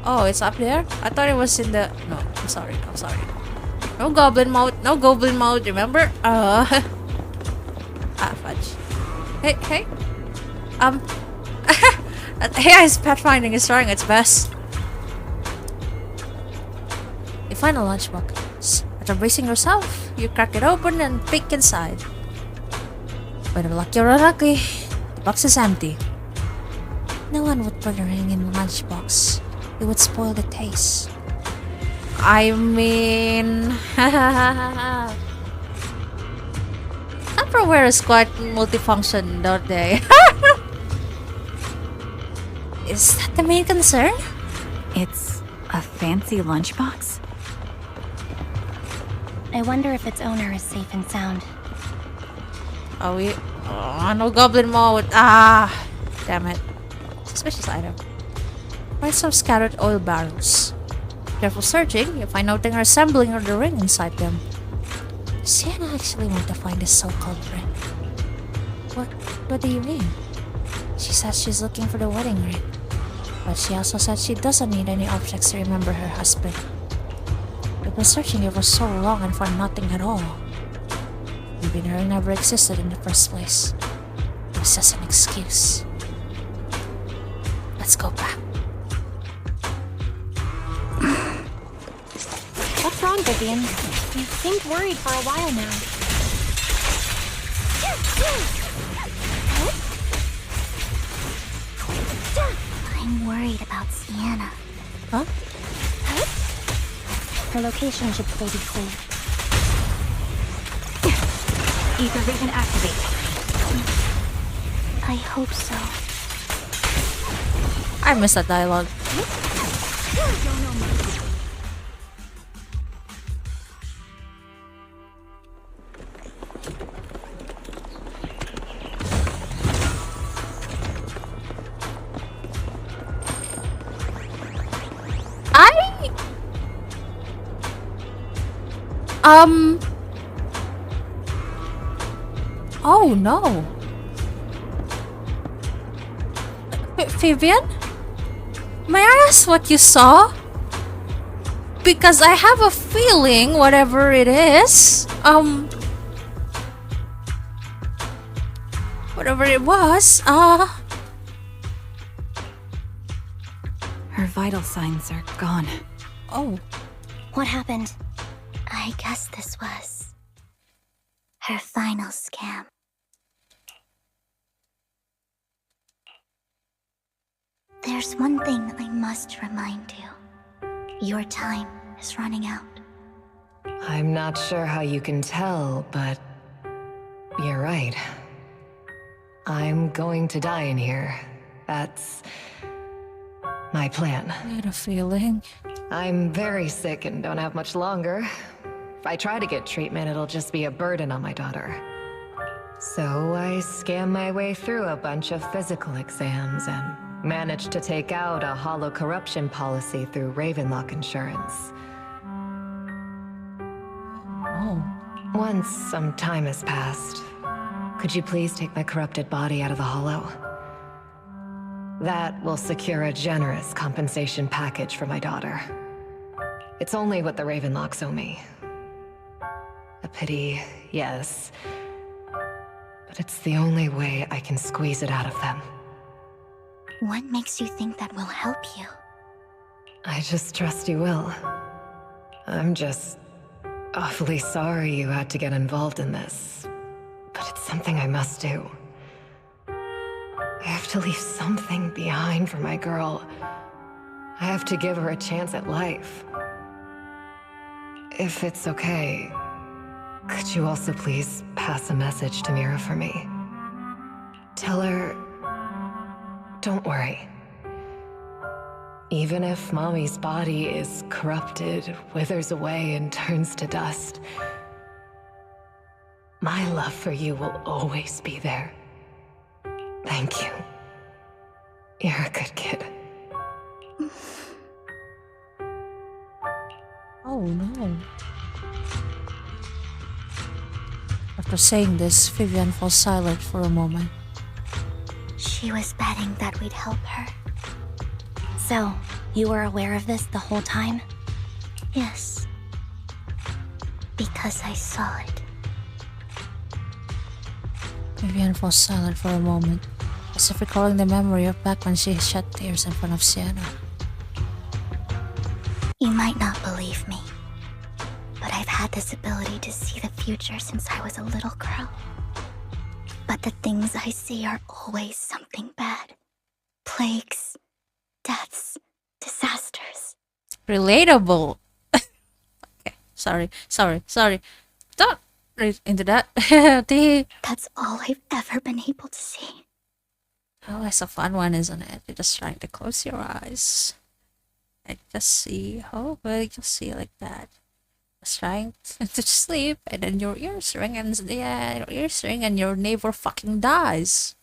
Oh, it's up there? I thought it was in the... No, I'm sorry. No goblin mode, remember? Fudge. Hey. AI's pathfinding is trying its best. You find a lunchbox. After bracing yourself, you crack it open and peek inside. Whether lucky or unlucky, the box is empty. No one would put a ring in a lunchbox. It would spoil the taste. I mean... Tupperware is quite multifunction, don't they? Is that the main concern?
It's a fancy lunchbox?
I wonder if its owner is safe and sound.
Oh, no goblin mode. Ah, damn it. Suspicious item. Find some scattered oil barrels. Careful searching, you find nothing resembling or the ring inside them. Sienna actually want to find this so-called ring. What do you mean? She says she's looking for the wedding ring. But she also said she doesn't need any objects to remember her husband. We've been searching here for so long and found nothing at all. Maybe the ring never existed in the first place. It was just an excuse. Let's go back.
What's
wrong, Vivian? You seemed worried for a while now.
I'm worried about Sienna.
Huh?
Her location should still be clear.
Ether vision activate.
I hope so.
I missed that dialogue. Oh no. Vivian? May I ask what you saw? Because I have a feeling whatever it is, whatever it was,
Her vital signs are gone.
oh.
What happened? I guess this was her final scam. There's one thing I must remind you. Your time is running out.
I'm not sure how you can tell, but you're right. I'm going to die in here. That's my plan.
I had a feeling.
I'm very sick and don't have much longer. If I try to get treatment, it'll just be a burden on my daughter. So I scam my way through a bunch of physical exams and managed to take out a hollow corruption policy through Ravenlock Insurance.
Oh.
Once some time has passed, could you please take my corrupted body out of the hollow? That will secure a generous compensation package for my daughter. It's only what the Ravenlocks owe me. A pity, yes. But it's the only way I can squeeze it out of them.
What makes you think that will help you?
I just trust you will. I'm just awfully sorry you had to get involved in this. But it's something I must do. I have to leave something behind for my girl. I have to give her a chance at life. If it's okay, could you also please pass a message to Mira for me? Tell her, don't worry. Even if Mommy's body is corrupted, withers away, and turns to dust, my love for you will always be there. Thank you. You're a good kid.
Oh no. After saying this, Vivian falls silent for a moment.
She was betting that we'd help her.
So, you were aware of this the whole time?
Yes. Because I saw it.
Vivian falls silent for a moment, as if recalling the memory of back when she shed tears in front of Sienna.
You might not believe me, but I've had this ability to see the future since I was a little girl. But the things I see are always something bad. Plagues, deaths, disasters.
Relatable. Okay, sorry. Don't read into that.
That's all I've ever been able to see.
Oh, it's a fun one, isn't it? You're just trying to close your eyes and just see. Oh, well, you just see like that. Just trying to sleep, and then your ears ring, and your ears ring, and your neighbor fucking dies.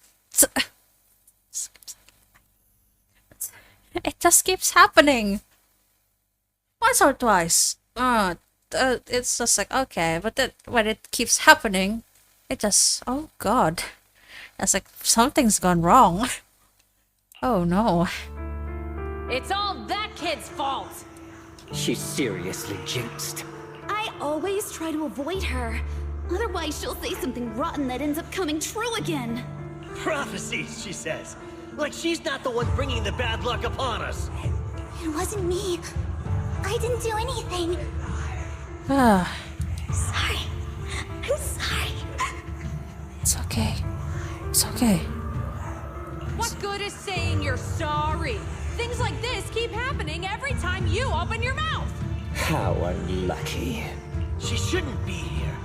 It just keeps happening. Once or twice. It's just like, okay, but then when it keeps happening, it just, oh god. It's like something's gone wrong. Oh no.
It's all that kid's fault!
She's seriously jinxed.
I always try to avoid her. Otherwise, she'll say something rotten that ends up coming true again.
Prophecies, she says. Like she's not the one bringing the bad luck upon us.
It wasn't me. I didn't do anything.
Ah,
Sorry. I'm sorry.
it's okay. It's okay.
What good is saying you're sorry? Things like this keep happening every time you open your mouth.
How unlucky. She shouldn't be here.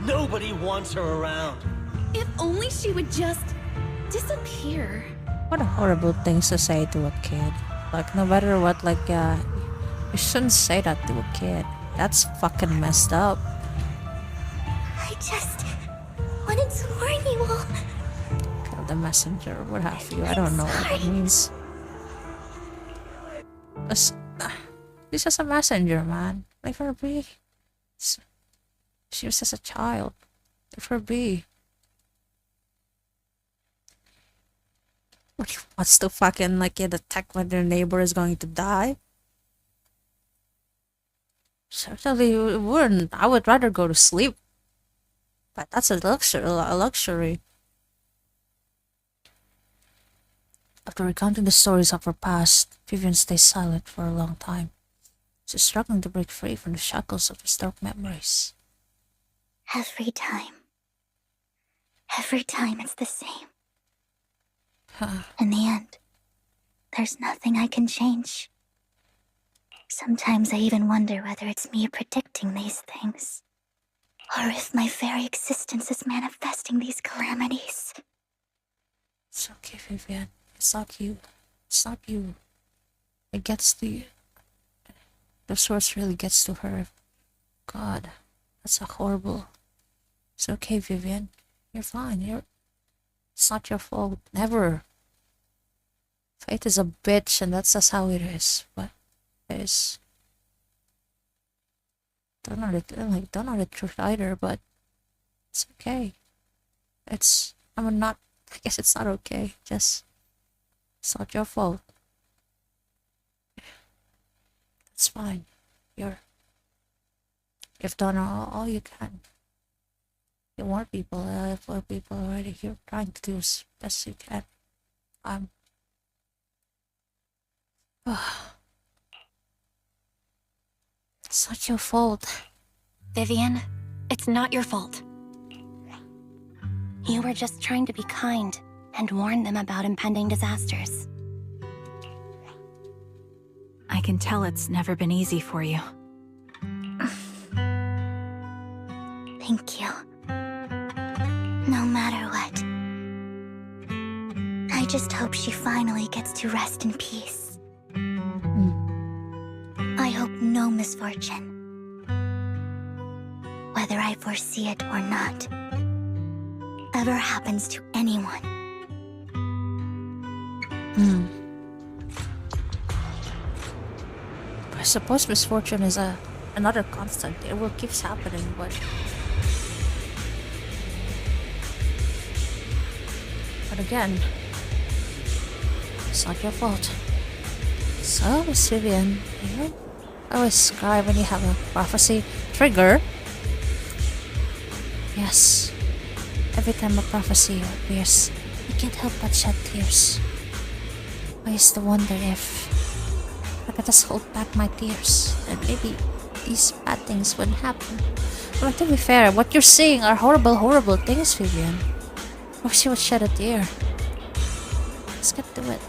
Nobody wants her around.
If only she would just disappear.
What a horrible thing to say to a kid. Like, no matter what, like, you shouldn't say that to a kid. That's fucking messed up.
I just wanted to warn you all.
Kill the messenger, what have you. I don't know what that means. She's just a messenger, man. Leave her be. She was just a child. Leave her be. What's to fucking like get attacked when their neighbor is going to die? Certainly wouldn't. I would rather go to sleep. But that's a luxury. After recounting the stories of her past, Vivian stays silent for a long time. She's struggling to break free from the shackles of historic memories.
Every time it's the same. In the end, there's nothing I can change. Sometimes I even wonder whether it's me predicting these things, or if my very existence is manifesting these calamities.
It's okay, Vivian. It's not you. It's not you. It gets to you. The source really gets to her. God, that's a horrible. It's okay, Vivian. You're fine. It's not your fault. Never. Fate is a bitch, and that's just how it is. But it is. Don't know the truth either, but it's okay. I guess it's not okay. It's not your fault. It's fine. You've done all you can. You want people, for people already. You're trying to do as best you can. It's not your fault.
Vivian, it's not your fault. You were just trying to be kind and warn them about impending disasters.
I can tell it's never been easy for you.
Thank you. No matter what. I just hope she finally gets to rest in peace. I hope no misfortune, whether I foresee it or not, ever happens to anyone.
I suppose misfortune is another constant. It will keep happening, but again, it's not your fault. So, Miss Vivian, you always cry when you have a prophecy trigger. Yes, every time a prophecy appears, I can't help but shed tears. I used to wonder if I could just hold back my tears, and maybe these bad things wouldn't happen. But to be fair, what you're seeing are horrible, horrible things, Vivian. I wish you would shed a tear. Let's get to it.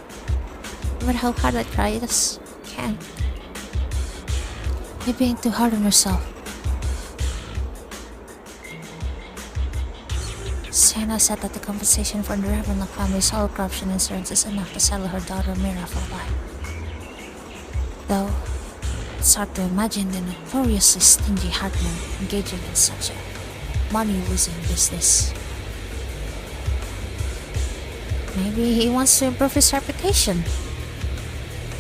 No matter how hard I try, I just can't. You're being too hard on yourself. Sienna said that the compensation for the Ravenlock family's whole corruption insurance is enough to settle her daughter Mira for life. Though, it's hard to imagine the notoriously stingy Hartman engaging in such a money-losing business. Maybe he wants to improve his reputation.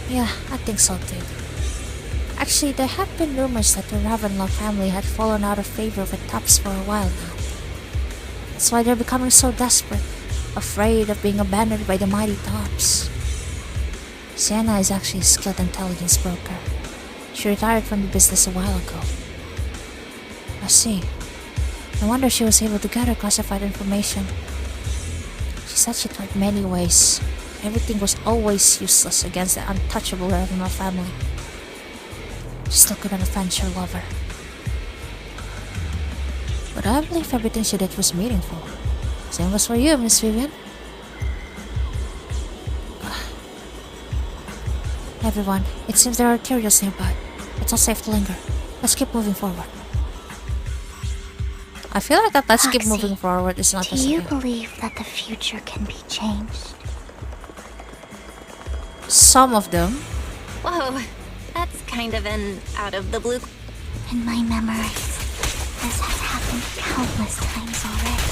Yeah, I think so too. Actually, there have been rumors that the Ravenlock family had fallen out of favor with Tops for a while now. That's why they're becoming so desperate, afraid of being abandoned by the mighty Tops. Sienna is actually a skilled intelligence broker. She retired from the business a while ago. I see. No wonder she was able to gather classified information. She said she tried many ways. Everything was always useless against the untouchable Ravenlock family. She still couldn't avenge her lover. But I believe everything she did was meaningful. Same was for you, Miss Vivian. Everyone, it seems there are materials nearby. It's not safe to linger. Let's keep moving forward. I feel like that let's keep
Foxy,
moving forward is not
do you believe that the future can be changed?
Some of them.
Whoa, that's kind of an out of the blue.
In my memories, this has happened countless times already.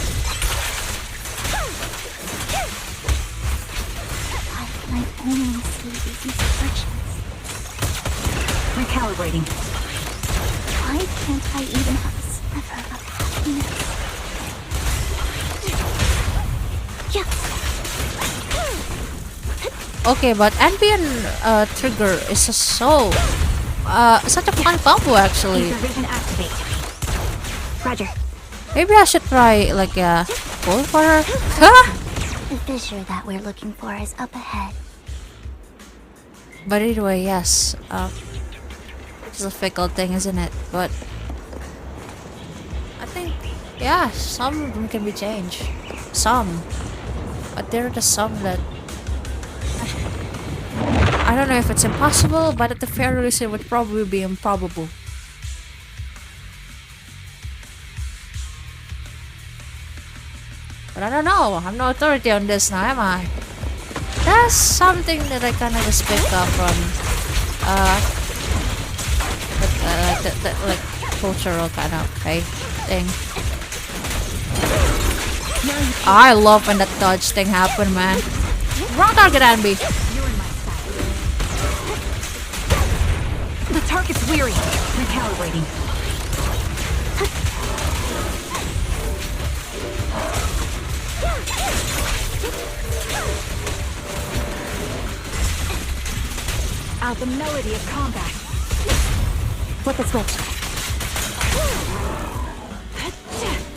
Why can I only see these misfortunes?
Recalibrating.
Why can't I even have a sliver of happiness? Yes.
Okay, but ambient trigger is so such a fun combo actually.
Vision activate. Roger.
Maybe I should try like pull for her. Huh?
The fissure that we're looking for is up ahead.
But anyway, yes. It's a fickle thing, isn't it? But I think yeah, some of them can be changed. Some. But there are just some that I don't know if it's impossible, but at the very least it would probably be improbable. But I don't know. I'm no authority on this now, am I? That's something that I kind of just picked up from that like cultural kind of thing. I love when that dodge thing happened, man. Wrong target, Anby.
The target's weary. Recalibrating. Out the melody of combat.
Flip the switch.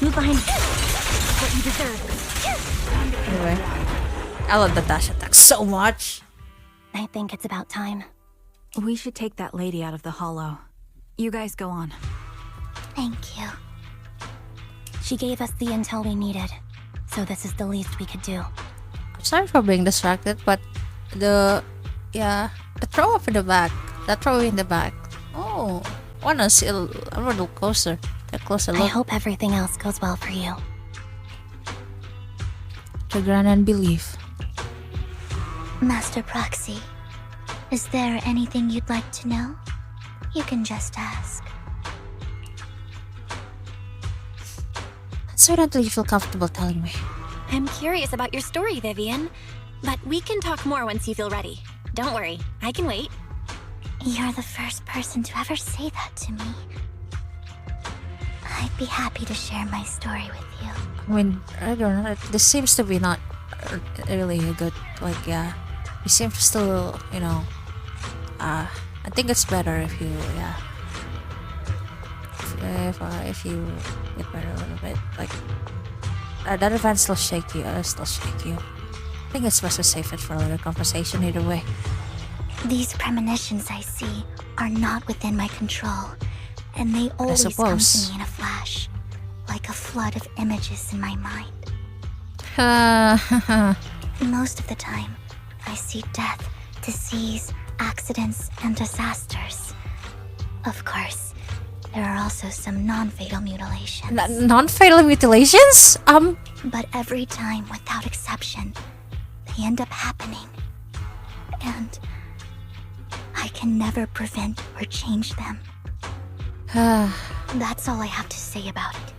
Move behind me. What you deserve.
Anyway, I love the dash attack so much.
I think it's about time.
We should take that lady out of the hollow. You guys go on.
Thank you. She gave us the intel we needed, so this is the least we could do.
I'm sorry for being distracted, but the throw up in the back, that throw in the back. Oh, I wanna see a little closer. A closer look.
I hope everything else goes well for you.
To grant and believe.
Master Proxy, is there anything you'd like to know? You can just ask.
So until you feel comfortable telling me.
I'm curious about your story, Vivian. But we can talk more once you feel ready. Don't worry, I can wait.
You're the first person to ever say that to me. I'd be happy to share my story with you.
I mean, I don't know. This seems to be not really a good, like, yeah. You seem to still, you know, I think it's better if you, yeah. If you get better a little bit, like, that event still shake you, I think it's best to save it for a later conversation either way.
These premonitions I see are not within my control, and they always come to me in a flash, like a flood of images in my mind. Most of the time, I see death, disease, accidents, and disasters. Of course, there are also some non-fatal mutilations.
Non-fatal mutilations?
But every time, without exception, they end up happening. And I can never prevent or change them. That's all I have to say about it.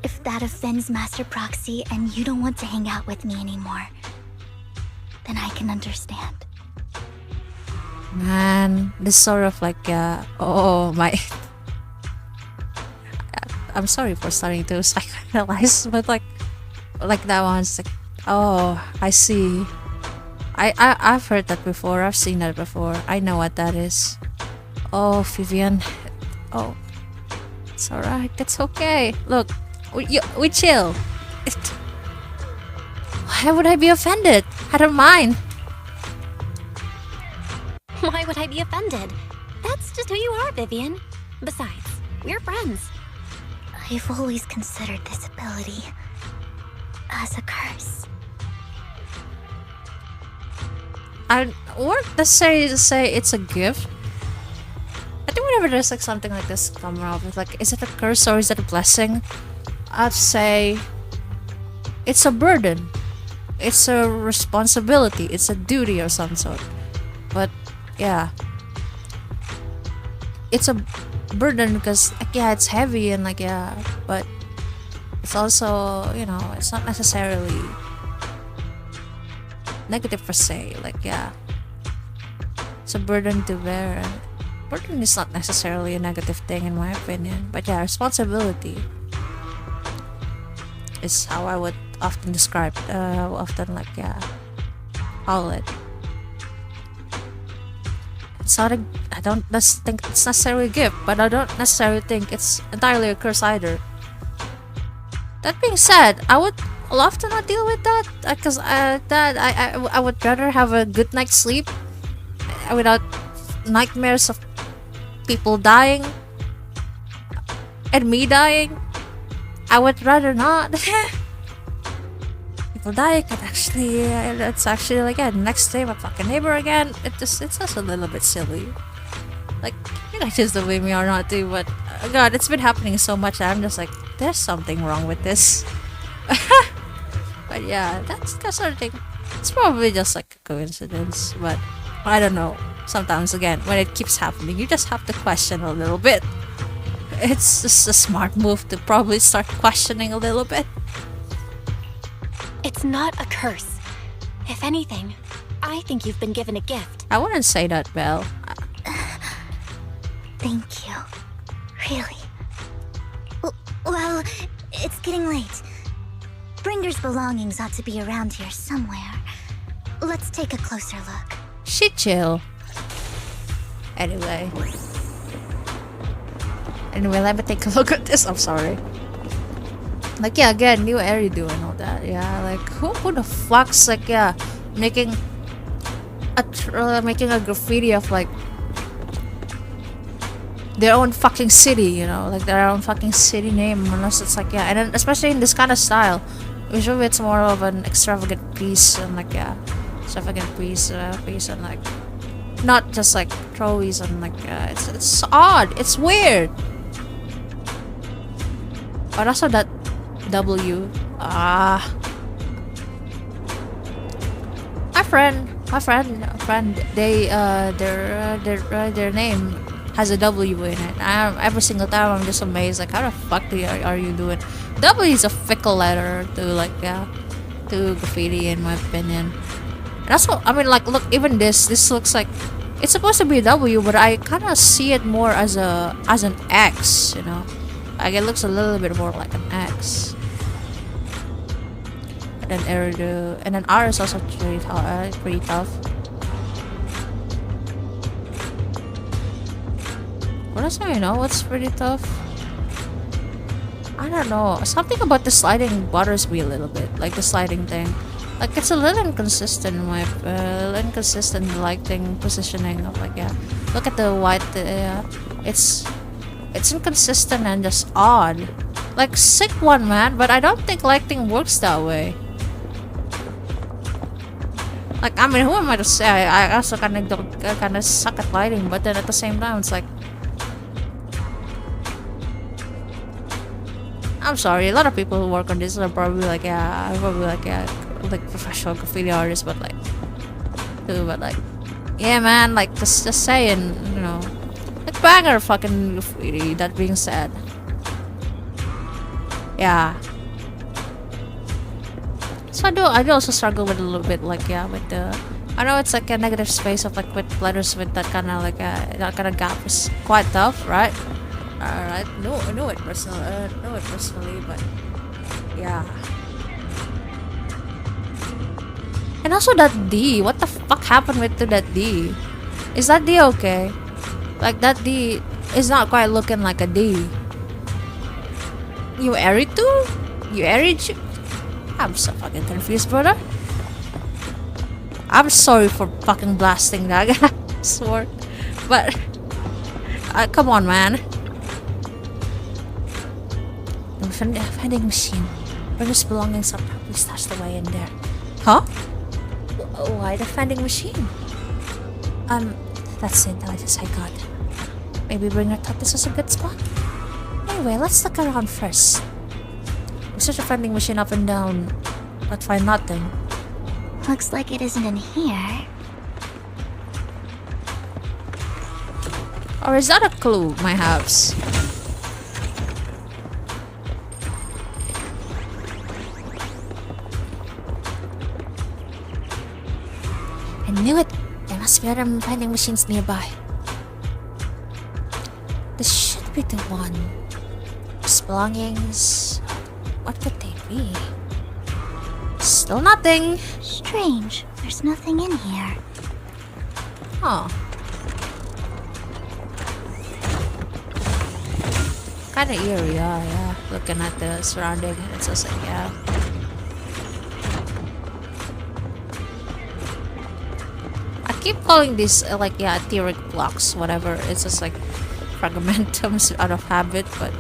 If that offends Master Proxy and you don't want to hang out with me anymore, then I can understand.
Man, this sort of like, oh my... I'm sorry for starting to psychoanalyze, but like that one's like, oh, I see. I've heard that before, I've seen that before, I know what that is. Oh, Vivian. Oh, it's alright, it's okay. Look, we chill. Why would I be offended? I don't mind.
Why would I be offended? That's just who you are, Vivian. Besides, we're friends.
I I've always considered this ability as a curse.
I won't necessarily say it's a gift. I think whenever there's like something like this come around with like, is it a curse or is it a blessing? I'd say it's a burden. It's a responsibility. It's a duty or some sort. But yeah, it's a burden because like, yeah, it's heavy and like yeah, but it's also, you know, it's not necessarily negative per se. Like yeah, it's a burden to bear, and burden is not necessarily a negative thing in my opinion. But yeah, responsibility is how I would often describe, often like yeah, call it. It's not a, I don't think it's necessarily a gift, but I don't necessarily think it's entirely a curse either. That being said, I would love to not deal with that because I would rather have a good night's sleep without nightmares of people dying and me dying. I would rather not. People die could actually, it's actually like yeah, next day my fucking neighbor again. It's just a little bit silly. Like you guys just believe me or not too, but God, it's been happening so much that I'm just like, there's something wrong with this. But yeah, that's sort of thing. It's probably just like a coincidence, but I don't know. Sometimes again, when it keeps happening, you just have to question a little bit. It's just a smart move to probably start questioning a little bit.
It's not a curse. If anything, I think you've been given a gift.
I wouldn't say that, Belle.
Thank you. Really. Well, it's getting late. Bringer's belongings ought to be around here somewhere. Let's take a closer look.
She chill. Anyway, let me take a look at this. I'm sorry. Like yeah, again, new Eridu and all that. Yeah, like who the fuck's like yeah, making a graffiti of like their own fucking city, you know, like their own fucking city name, unless it's like yeah, and then especially in this kind of style, usually it's more of an extravagant piece and like yeah, extravagant piece and like not just like throwies and like it's odd, it's weird. But also that W, my friend, they their name has a W in it. Every single time I'm just amazed, like how the fuck are you doing? W is a fickle letter to like to graffiti in my opinion. And that's what I mean. Like look, even this looks like it's supposed to be a W, but I kind of see it more as an X, you know. Like it looks a little bit more like an X. And then Eridu, and then R is also pretty tough. What else do you know? What's pretty tough? I don't know. Something about the sliding bothers me a little bit, like the sliding thing. Like it's a little inconsistent in my inconsistent lighting positioning of like yeah. Look at the white. It's inconsistent and just odd. Like sick one man, but I don't think lighting works that way. Like I mean, who am I to say? I also kind of suck at lighting, but then at the same time, it's like I'm sorry. A lot of people who work on this are probably like like professional graffiti artists, but like yeah, man. Like just saying, you know. Like banger fucking graffiti, that being said. Yeah. So I do also struggle with a little bit like yeah with the I know it's like a negative space of like with letters with that kind of like that kind of gap is quite tough, right? Alright, know it personally, but yeah. And also that D, what the fuck happened to that D? Is that D okay? Like that D is not quite looking like a D. You arid too? You arid? I'm so fucking confused, brother. I'm sorry for fucking blasting that sword, but come on, man. vending machine. Brenner's belongings are probably stashed away in there. Huh? Why the vending machine? That's the intelligence I got. Maybe Bringer thought this was a good spot? Anyway, let's look around first. We search the vending machine up and down, but find nothing.
Looks like it isn't in here.
Or is that a clue, perhaps? I knew it! There must be other vending machines nearby. This should be the one. His belongings... What could they be? Still nothing!
Strange. There's nothing in here.
Huh. Kinda eerie, yeah. Looking at the surrounding, it's just like, yeah. I keep calling these, etheric blocks, whatever. It's just like fragmentums out of habit, but...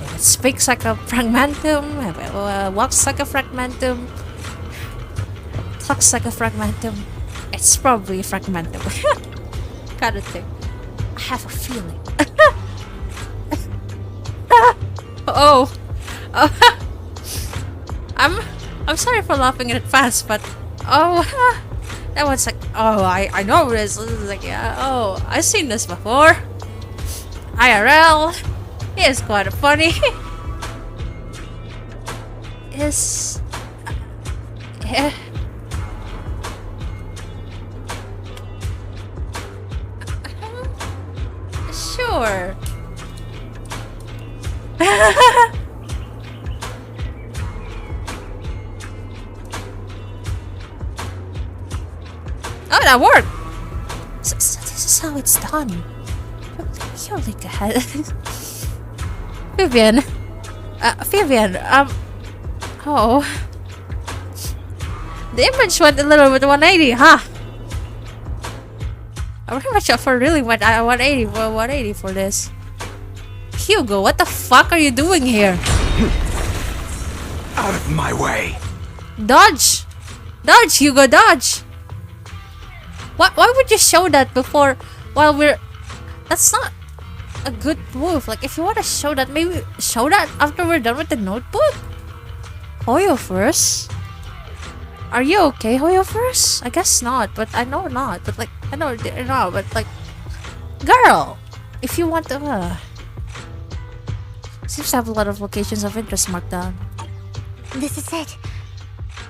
If it speaks like a fragmentum, if it walks like a fragmentum, talks like a fragmentum, it's probably a fragmentum. Kind of thing. I have a feeling. Oh. I'm sorry for laughing at it fast, but that one's like, I know this. This is like, yeah, I've seen this before. IRL. It is quite funny. Is sure. Oh, that worked! So this is how it's done. You're like ahead. Vivian. Oh. The image went a little bit 180, huh? I pretty much really went 180 for this. Hugo, what the fuck are you doing here?
Out of my way!
Dodge! Dodge, Hugo, dodge! Why would you show that before, while we're... That's not a good move. Like, if you want to show that, maybe show that after we're done with the notebook? Hoyo first? Are you okay, Hoyo first? I guess not, but I know not. But like, I know not, but like... Girl! If you want to... Seems to have a lot of locations of interest marked down.
This is it.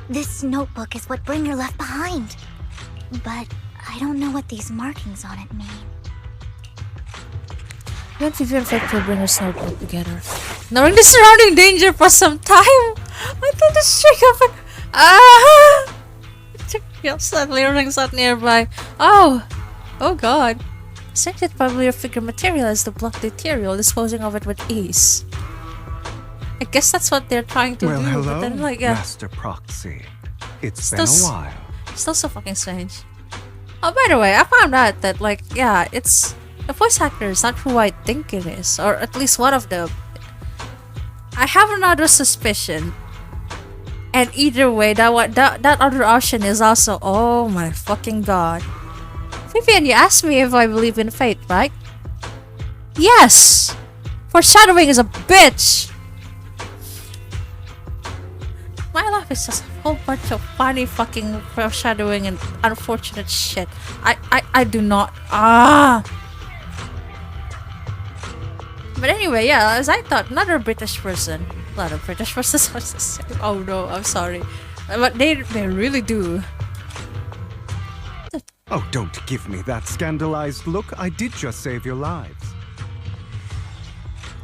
This notebook is what Bringer left behind. But I don't know what these markings on it mean.
You and Vivian fight for Bringer's notebook together. Knowing the surrounding danger for some time, I thought the streak of it. Suddenly rings out nearby. Oh god. Since it probably your figure materialized to block the material, disposing of it with ease. I guess that's what they're trying to do.
Hello,
but then, like, yeah.
Master Proxy. It's been a while.
Still so fucking strange. Oh, by the way, I found out that, like, yeah, it's... The voice actor is not who I think it is. Or at least one of them. I have another suspicion. And either way, that other option is also... Oh my fucking god. Vivian, you asked me if I believe in fate, right? Yes! Foreshadowing is a bitch! My life is just a whole bunch of funny fucking foreshadowing and unfortunate shit. I do not... But anyway, yeah, as I thought, another British person... A lot of British persons... Oh no, I'm sorry. But they really do.
Oh, don't give me that scandalized look. I did just save your lives.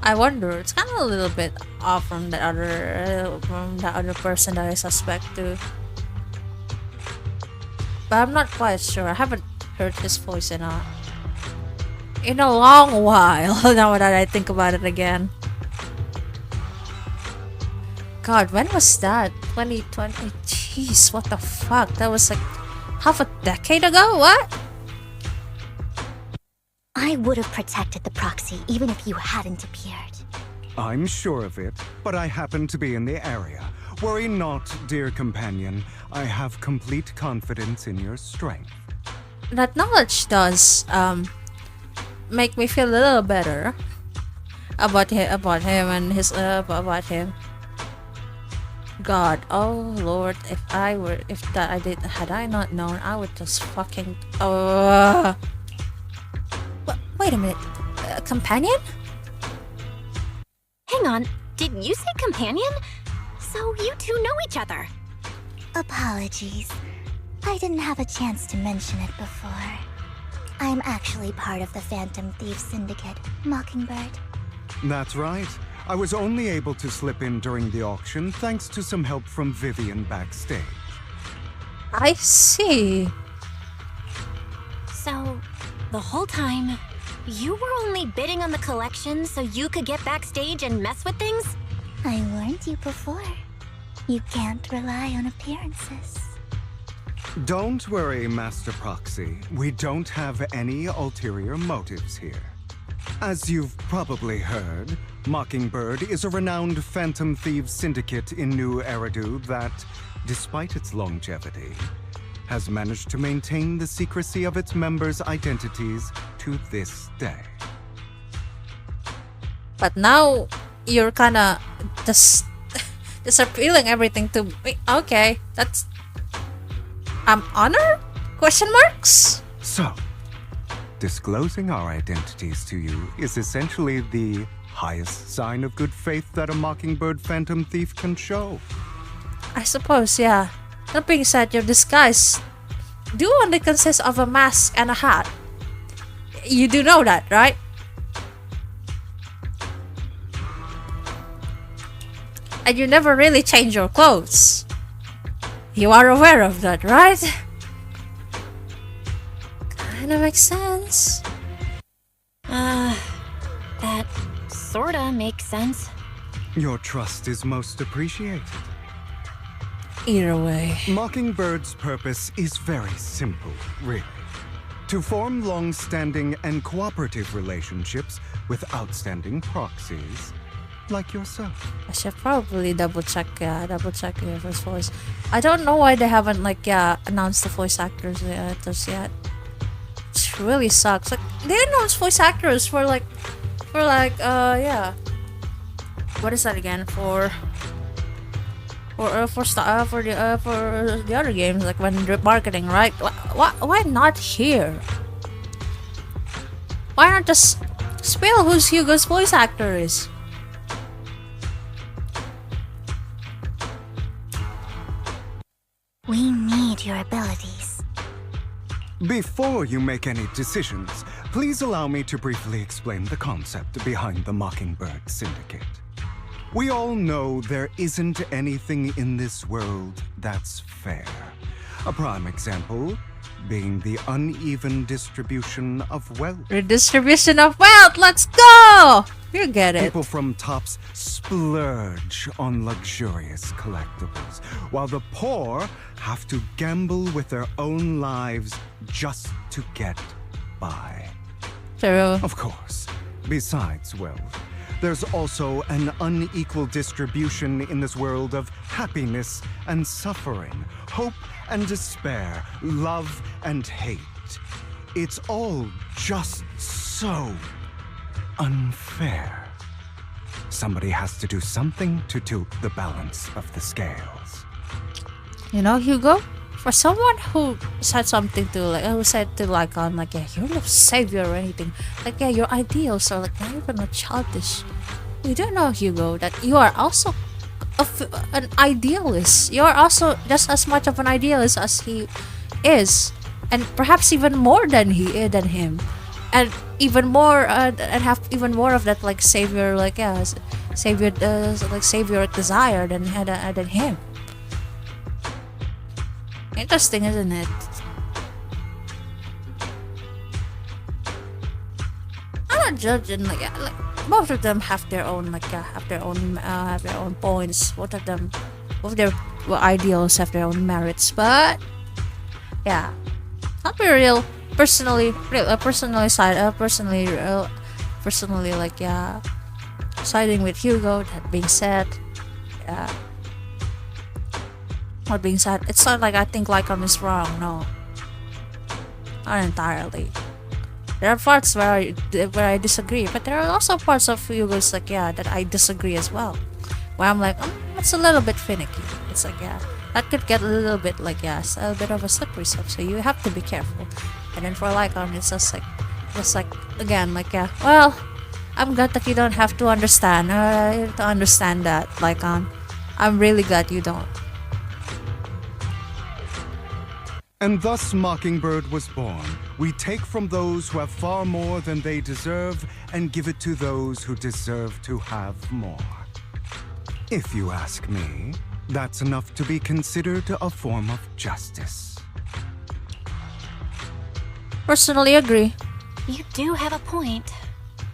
I wonder. It's kind of a little bit off from the other person that I suspect too. But I'm not quite sure. I haven't heard his voice in a long while. Now that I think about it again. God, when was that? 2020? Jeez, what the fuck? That was like half a decade ago? What?
I would have protected the proxy even if you hadn't appeared.
I'm sure of it, but I happen to be in the area. Worry not, dear companion. I have complete confidence in your strength.
That knowledge does make me feel a little better about him and his about him. God, oh Lord, had I not known, I would just fucking wait a minute, companion?
Hang on, did you say companion? So you two know each other.
Apologies. I didn't have a chance to mention it before. I'm actually part of the Phantom Thieves Syndicate, Mockingbird.
That's right. I was only able to slip in during the auction thanks to some help from Vivian backstage.
I see.
So, the whole time, you were only bidding on the collection so you could get backstage and mess with things?
I warned you before. You can't rely on appearances.
Don't worry, Master Proxy. We don't have any ulterior motives here. As you've probably heard, Mockingbird is a renowned Phantom Thieves syndicate in New Eridu that, despite its longevity, has managed to maintain the secrecy of its members' identities to this day.
But now you're kinda just revealing everything to me. Okay, that's honor? Question marks?
So, disclosing our identities to you is essentially the highest sign of good faith that a Mockingbird Phantom Thief can show.
I suppose, yeah. That being said, your disguise do only consist of a mask and a hat. You do know that, right? And you never really change your clothes. You are aware of that, right? Kinda makes sense.
That sorta makes sense.
Your trust is most appreciated.
Either way.
Mockingbird's purpose is very simple, really. To form long-standing and cooperative relationships with outstanding proxies like yourself.
I should probably double check the first voice. I don't know why they haven't announced the voice actors yet. It really sucks. Like they announced voice actors for what is that again? For the other games, like when marketing, right? Why not here? Why not just spill who's Hugo's voice actor is?
We need your abilities.
Before you make any decisions, please allow me to briefly explain the concept behind the Mockingbird Syndicate. We all know there isn't anything in this world that's fair. A prime example being the uneven distribution of wealth.
Redistribution of wealth, let's go! You get it.
People from tops splurge on luxurious collectibles, while the poor have to gamble with their own lives just to get by.
True.
Of course, besides wealth, there's also an unequal distribution in this world of happiness and suffering, hope and despair, love and hate. It's all just so unfair. Somebody has to do something to tilt the balance of the scales.
You know, Hugo, for someone who said something to you're no savior or anything, your ideals are not even childish. You do know, Hugo, that you are also an idealist. You are also just as much of an idealist as he is, and perhaps even more than him, and even more and have even more of that savior savior desire than him. Interesting, isn't it? I'm not judging. Both of them have their own points. Both of their ideals have their own merits. But yeah, I'll be real. siding with Hugo. That being said, it's not like I think Lycon is wrong. No, not entirely. There are parts where I disagree, but there are also parts of Hugo's like that I disagree as well. Where I'm like, it's a little bit finicky. It's like that could get a little bit like a bit of a slippery slope. So you have to be careful. And then for Lycon, it's just like again well, I'm glad that you don't have to understand that, Lycon. I'm really glad you don't.
And thus Mockingbird was born. We take from those who have far more than they deserve and give it to those who deserve to have more. If you ask me, that's enough to be considered a form of justice.
Personally agree.
You do have a point.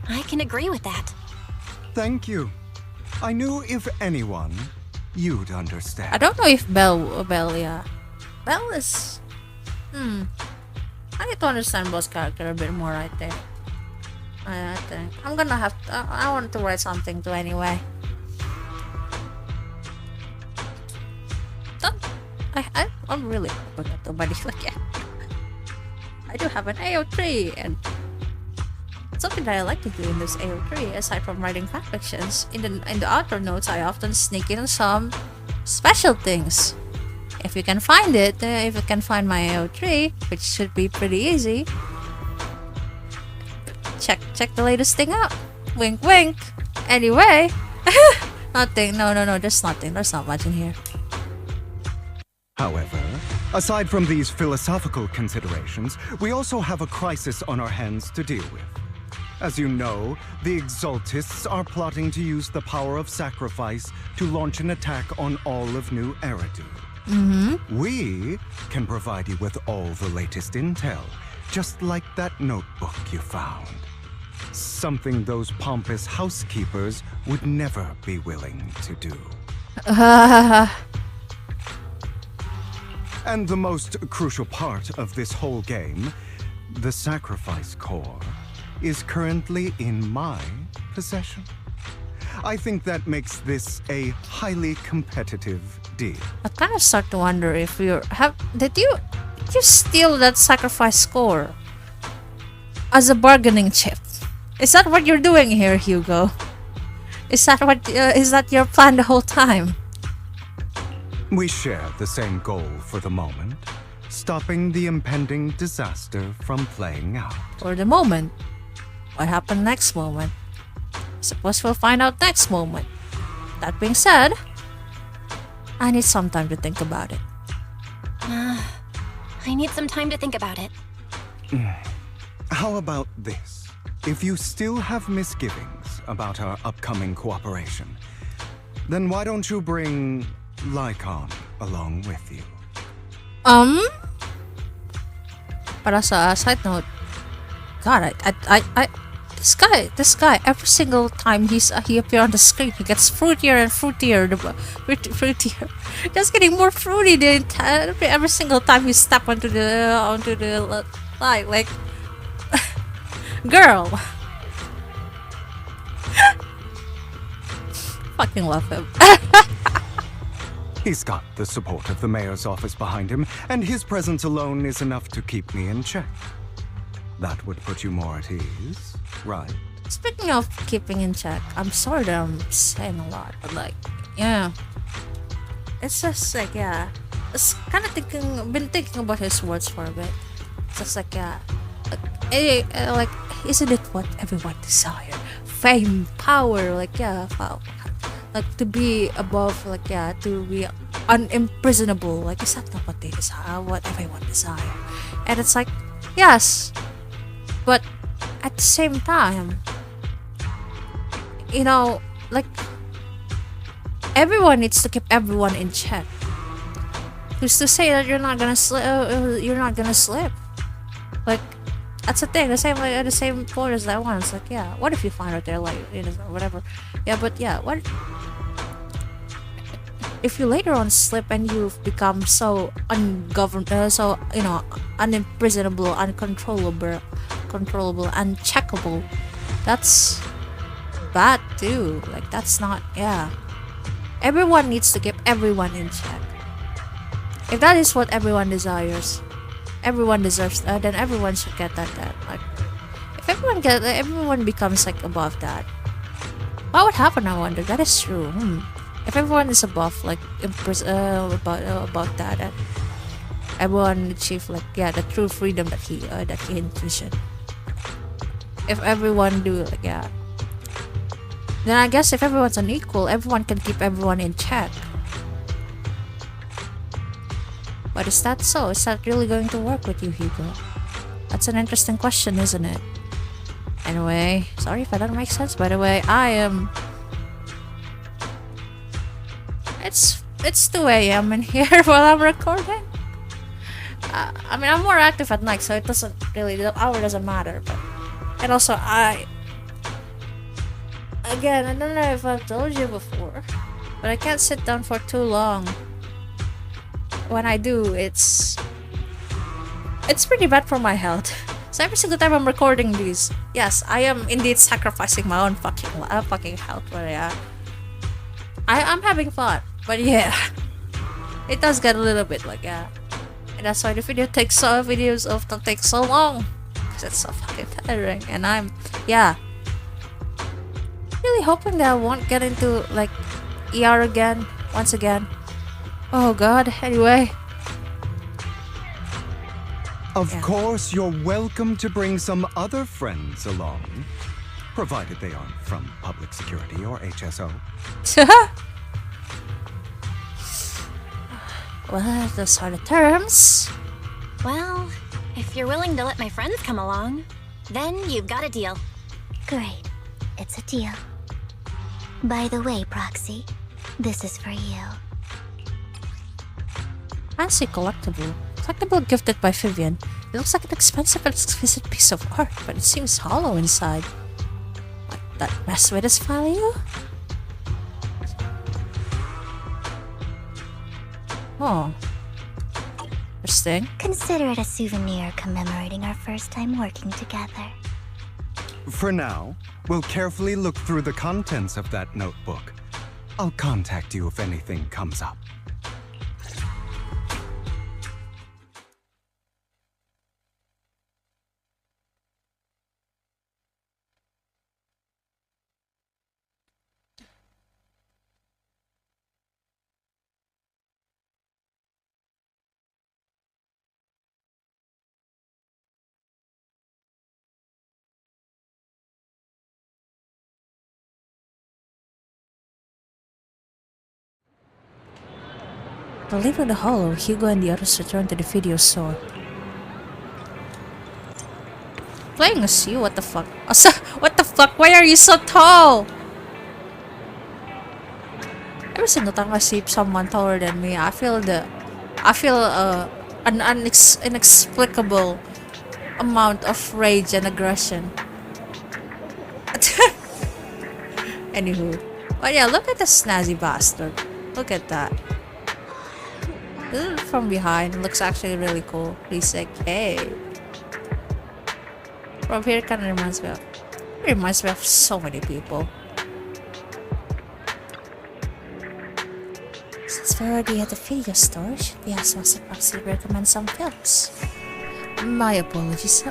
I can agree with that.
Thank you. I knew if anyone, you'd understand.
I don't know if Belle is... I need to understand Belle's character a bit more right there. I think. I'm gonna have to... I want to write something to anyway. I'm really hoping that nobody's like I do have an AO3 and something that I like to do in this AO3 aside from writing fanfictions. In the author notes, I often sneak in some special things. If you can find it, if you can find my AO3, which should be pretty easy, check the latest thing out. Wink wink. Anyway, nothing. No. There's nothing. There's not much in here.
However, aside from these philosophical considerations, we also have a crisis on our hands to deal with. As you know, the Exaltists are plotting to use the power of sacrifice to launch an attack on all of New Eridu. We can provide you with all the latest intel, just like that notebook you found. Something those pompous housekeepers would never be willing to do. And the most crucial part of this whole game, the sacrifice core, is currently in my possession. I think that makes this a highly competitive deal.
I kind of start to wonder if did you steal that sacrifice score as a bargaining chip? Is that what you're doing here, Hugo? Is that your plan the whole time?
We share the same goal for the moment, stopping the impending disaster from playing out.
For the moment. What happened next moment? Suppose we'll find out next moment. That being said, I need some time to think about it.
I need some time to think about it.
How about this? If you still have misgivings about our upcoming cooperation, then why don't you bring Lycon along with you?
But as a side note, God, this guy, every single time he appears on the screen, he gets fruitier and fruitier, fruitier. Just getting more fruity every single time he step onto the light. Like, girl, fucking love him.
He's got the support of the mayor's office behind him, and his presence alone is enough to keep me in check. That would put you more at ease, right?
Speaking of keeping in check, I'm sorry that I'm saying a lot, but like, yeah. It's just like, yeah. It's kind of been thinking about his words for a bit. It's just like, yeah. Like, isn't it what everyone desire? Fame, power, like, yeah. Like, to be above, like, yeah, to be unimprisonable. Like, is that not what they desire? What everyone desire? And it's like, yes. But at the same time, you know, like, everyone needs to keep everyone in check. Who's to say that you're not gonna slip? Like, that's the thing. The same point as that one. It's like, yeah, what if you find out they're like, you know, whatever. Yeah, but yeah, what if you later on slip and you've become so ungoverned, so, you know, unimprisonable, uncontrollable, uncheckable? That's bad. too. Like, that's not, yeah. Everyone needs to keep everyone in check. If that is what everyone desires, everyone deserves that, then everyone should get that. Like, if everyone becomes like above that, what would happen? I wonder. That is true. If everyone is above, like above that, everyone achieve like the true freedom that he envisioned. If everyone do like then I guess if everyone's unequal, everyone can keep everyone in check. But is that so? Is that really going to work with you, Hugo? That's an interesting question, isn't it? Anyway, sorry if I don't make sense. By the way, it's 2 a.m. in here while I'm recording. I mean, I'm more active at night, so it doesn't really, the hour doesn't matter. But and also, again, I don't know if I've told you before, but I can't sit down for too long. When I do, it's pretty bad for my health. So every single time I'm recording these, yes, I am indeed sacrificing my own fucking health. But yeah, I'm having fun. But yeah, it does get a little bit like and that's why the videos often take so long, because it's so fucking tiring. And I'm really hoping that I won't get into like ER again once again. Oh god. Anyway.
Of course, you're welcome to bring some other friends along, provided they aren't from public security or HSO.
Well, those are the terms.
Well, if you're willing to let my friends come along, then you've got a deal.
Great. It's a deal. By the way, Proxy, this is for you.
Fancy collectible. Collectible gifted by Vivian. It looks like an expensive and exquisite piece of art, but it seems hollow inside. What, that mess with its value? Oh. Interesting.
Consider it a souvenir commemorating our first time working together.
For now, we'll carefully look through the contents of that notebook. I'll contact you if anything comes up.
Leaving the hollow, Hugo and the others return to the video store. Playing as you? What the fuck? What the fuck? Why are you so tall? Every single time I see someone taller than me, I feel an inexplicable amount of rage and aggression. Anywho, but yeah, look at the snazzy bastard. Look at that. From behind, it looks actually really cool. He's like, hey. From here, it kind of reminds me of so many people. Since we're already at the video store, should we ask Master Proxy to recommend some films? My apologies,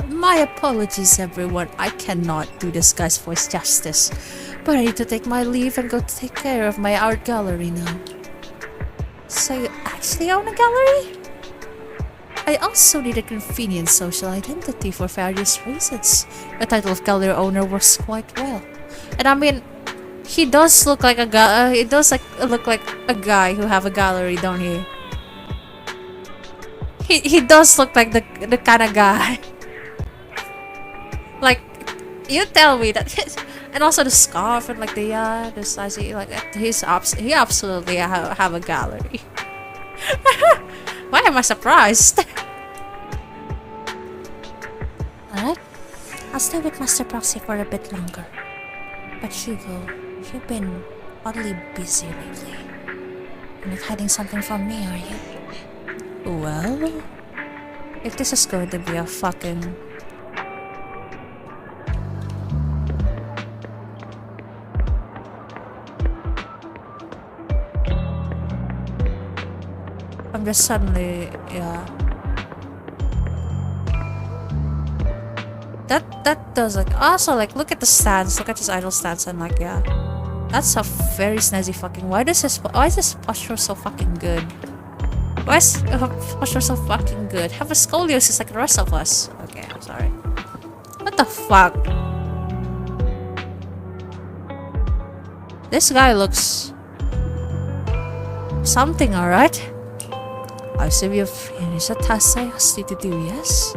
everyone. I cannot do this guy's voice justice, but I need to take my leave and go to take care of my art gallery now. So you actually own a gallery? I also need a convenient social identity for various reasons. The title of gallery owner works quite well. And I mean, he does look like a guy. He does look like a guy who have a gallery, don't he? He does look like the kind of guy. Like, you tell me that. And also the scarf and like the snazzy, like he absolutely have a gallery. Why am I surprised? Alright, I'll stay with Master Proxy for a bit longer. But Hugo, you've been oddly busy lately. You're not hiding something from me, are you? Well, if this is going to be a fucking... I'm just suddenly, yeah. That does like, also like, look at the stance, look at his idle stance, and like, yeah. That's a very snazzy fucking, why is this posture so fucking good? Why is posture so fucking good? Have a scoliosis like the rest of us. Okay, I'm sorry. What the fuck? This guy looks something, alright? I see you've finished a task I asked you to do, yes?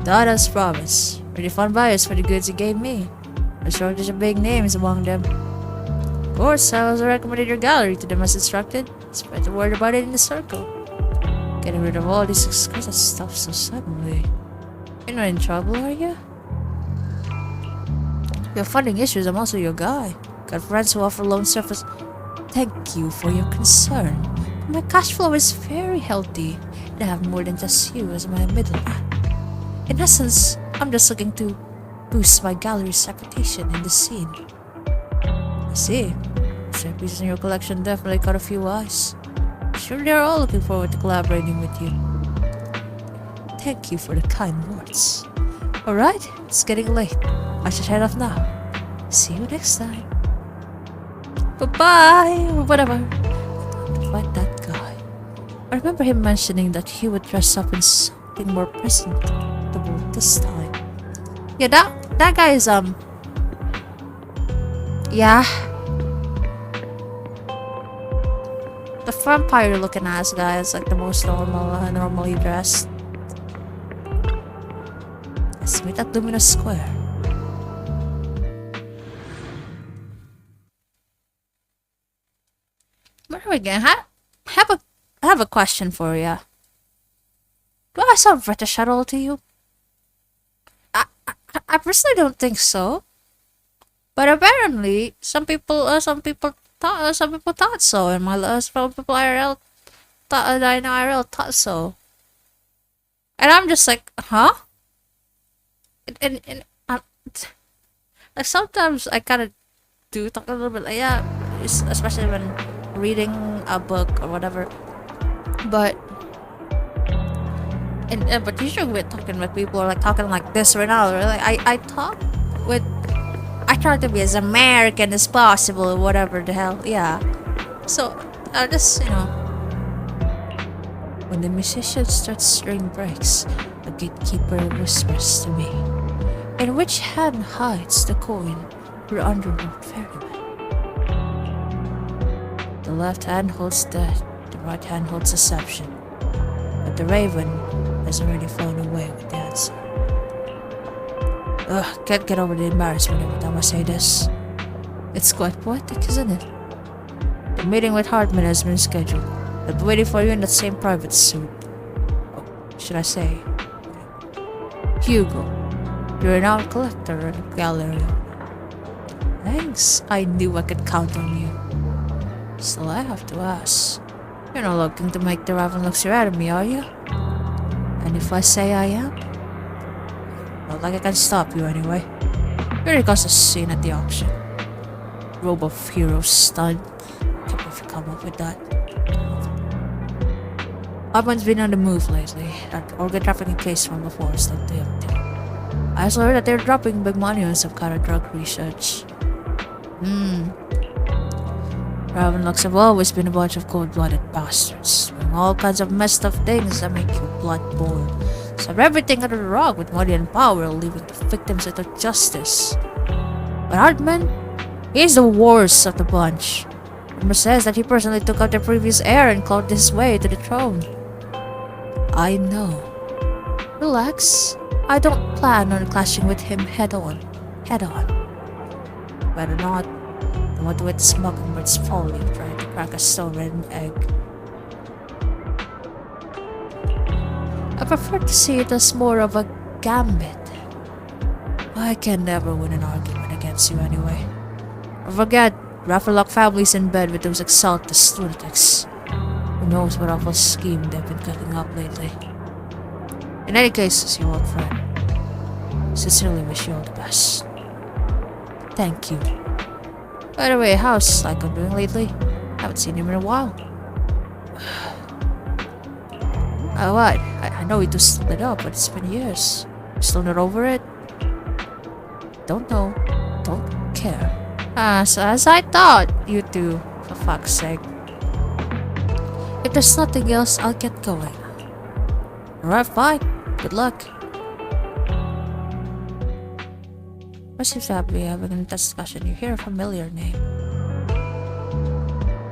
That as promised. Pretty fun buyers for the goods you gave me. A shortage of big names among them. Of course, I also recommended your gallery to them as instructed. Spread the word about it in the circle. Getting rid of all this exquisite stuff so suddenly. You're not in trouble, are you? You're funding issues, I'm also your guy. Got friends who offer loan service. Thank you for your concern. My cash flow is very healthy, and I have more than just you as my middleman. In essence, I'm just looking to boost my gallery's reputation in the scene. I see. Some pieces in your collection definitely caught a few eyes. I'm sure they're all looking forward to collaborating with you. Thank you for the kind words. Alright, it's getting late. I should head off now. See you next time. Bye-bye, or whatever. To find that guy. I remember him mentioning that he would dress up in something more presentable this time. Yeah, that guy is yeah. The vampire looking ass guy is like the most normally dressed. Let's meet at Luminous Square. Where are we going? I have a question for you. Do I sound British at all to you? I personally don't think so. But apparently, some people thought so, and some people IRL thought I know IRL thought so. And I'm just like, huh? And like sometimes I kind of do talk a little bit like, yeah, especially when reading a book or whatever. But but usually we're talking with people or like talking like this right now. Right? Like I try to be as American as possible or whatever the hell. Yeah. So I just, you know, when the musician starts string breaks, the gatekeeper whispers to me, "In which hand hides the coin for underworld ferryman?" The left hand holds death, the right hand holds deception. But the raven has already flown away with the answer. Ugh, can't get over the embarrassment every time I say this. It's quite poetic, isn't it? The meeting with Hartman has been scheduled. I'll be waiting for you in that same private suit. Oh, should I say? Hugo, you're an art collector and a gallery. Thanks, I knew I could count on you. Still, I have to ask. You're not looking to make the raven look out of me, are you? And if I say I am? Not like I can stop you anyway. Here comes the scene at the auction. Robe of Hero stunt. Can't believe you come up with that. Hartman's been on the move lately. That organ trafficking case from before is looked into. I also heard that they're dropping big money on some kind of drug research. Raven looks have always been a bunch of cold-blooded bastards, doing all kinds of messed up things that make your blood boil. So everything under the rock with money and power, leaving the victims without justice. But Hartman, he's the worst of the bunch. Rumor says that he personally took out the previous heir and clawed his way to the throne. I know. Relax. I don't plan on clashing with him head on. Better not. I want to witness Mockingbird's folly of trying to crack a stone-ridden egg. I prefer to see it as more of a gambit. I can never win an argument against you anyway. Or forget, Raffalock family's in bed with those exalted lunatics. Who knows what awful scheme they've been cooking up lately. In any case, as your old friend, sincerely wish you all the best. Thank you. By the way, how's Psycho doing lately? Haven't seen him in a while. What? I know we do split up, but it's been years. Still not over it? Don't know. Don't care. So as I thought you do, for fuck's sake. If there's nothing else, I'll get going. Alright, fine. Good luck. What seems to be having a discussion? You hear a familiar name.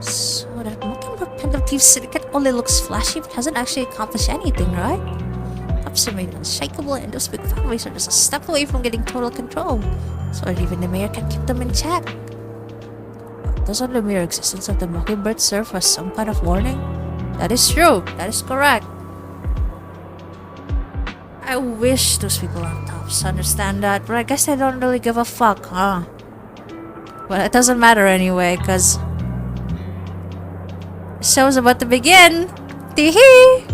So that Mockingbird Pen of Thieves Syndicate only looks flashy but hasn't actually accomplished anything, right? Tops remain unshakable and those big families are just a step away from getting total control. So that even the mayor can keep them in check. Doesn't the mere existence of the Mockingbird serve as some kind of warning? That is true. That is correct. I wish those people on tops understand that, but I guess they don't really give a fuck, huh? Well, it doesn't matter anyway, cause the show's about to begin. Teehee!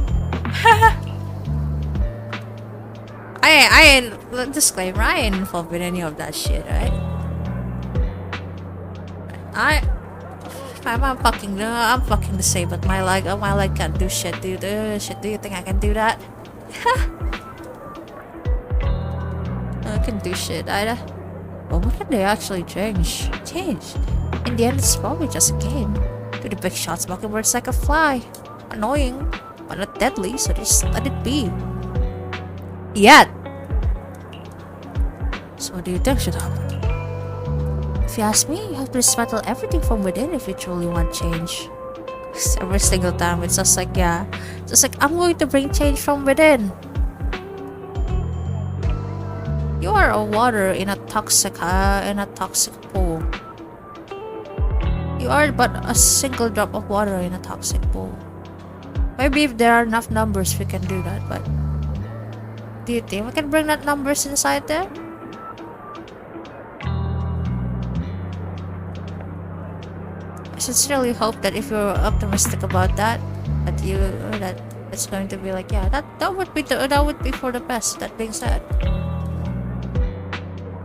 I ain't, disclaimer, I ain't involved in any of that shit, right? I'm fucking the same, but my leg can't do shit, dude. Shit, do you think I can do that? I can do shit, either. But what can they actually change? In the end, it's probably just a game. To the big shots, Mockingbird's like a fly. Annoying, but not deadly, so just let it be. Yet. So what do you think should happen? If you ask me, you have to dismantle everything from within if you truly want change. Every single time, it's just like, yeah. Just like, I'm going to bring change from within. You are a water in a toxic pool. You are but a single drop of water in a toxic pool. Maybe if there are enough numbers, we can do that, but do you think we can bring that numbers inside there? I sincerely hope that if you're optimistic about that, that it's going to be like, yeah, that would be for the best. That being said.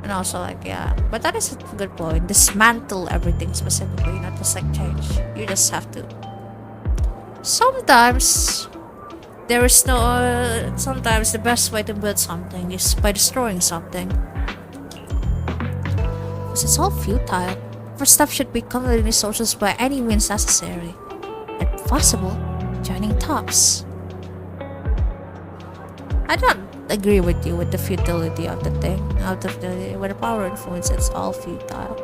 And also like, yeah, but that is a good point. Dismantle everything specifically, not just like change. You just have to. Sometimes sometimes the best way to build something is by destroying something. Because it's all futile. First step should be community socials by any means necessary. If possible, joining tops. I don't agree with you with the futility of the thing. With the power influence, it's all futile.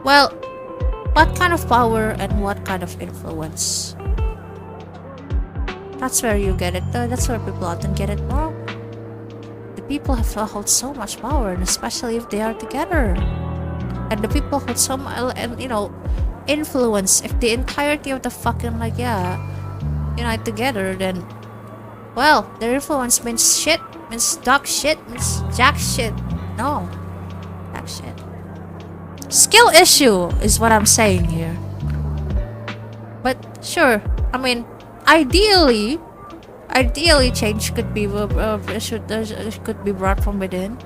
Well, what kind of power and what kind of influence? That's where you get it. That's where people often get it wrong. The people hold so much power, and especially if they are together. And the people hold some, influence. If the entirety of the fucking unite together, then, well, their influence means shit. Means dog shit, means jack shit. No. Jack shit. Skill issue is what I'm saying here. But sure, I mean, ideally change could be could be brought from within.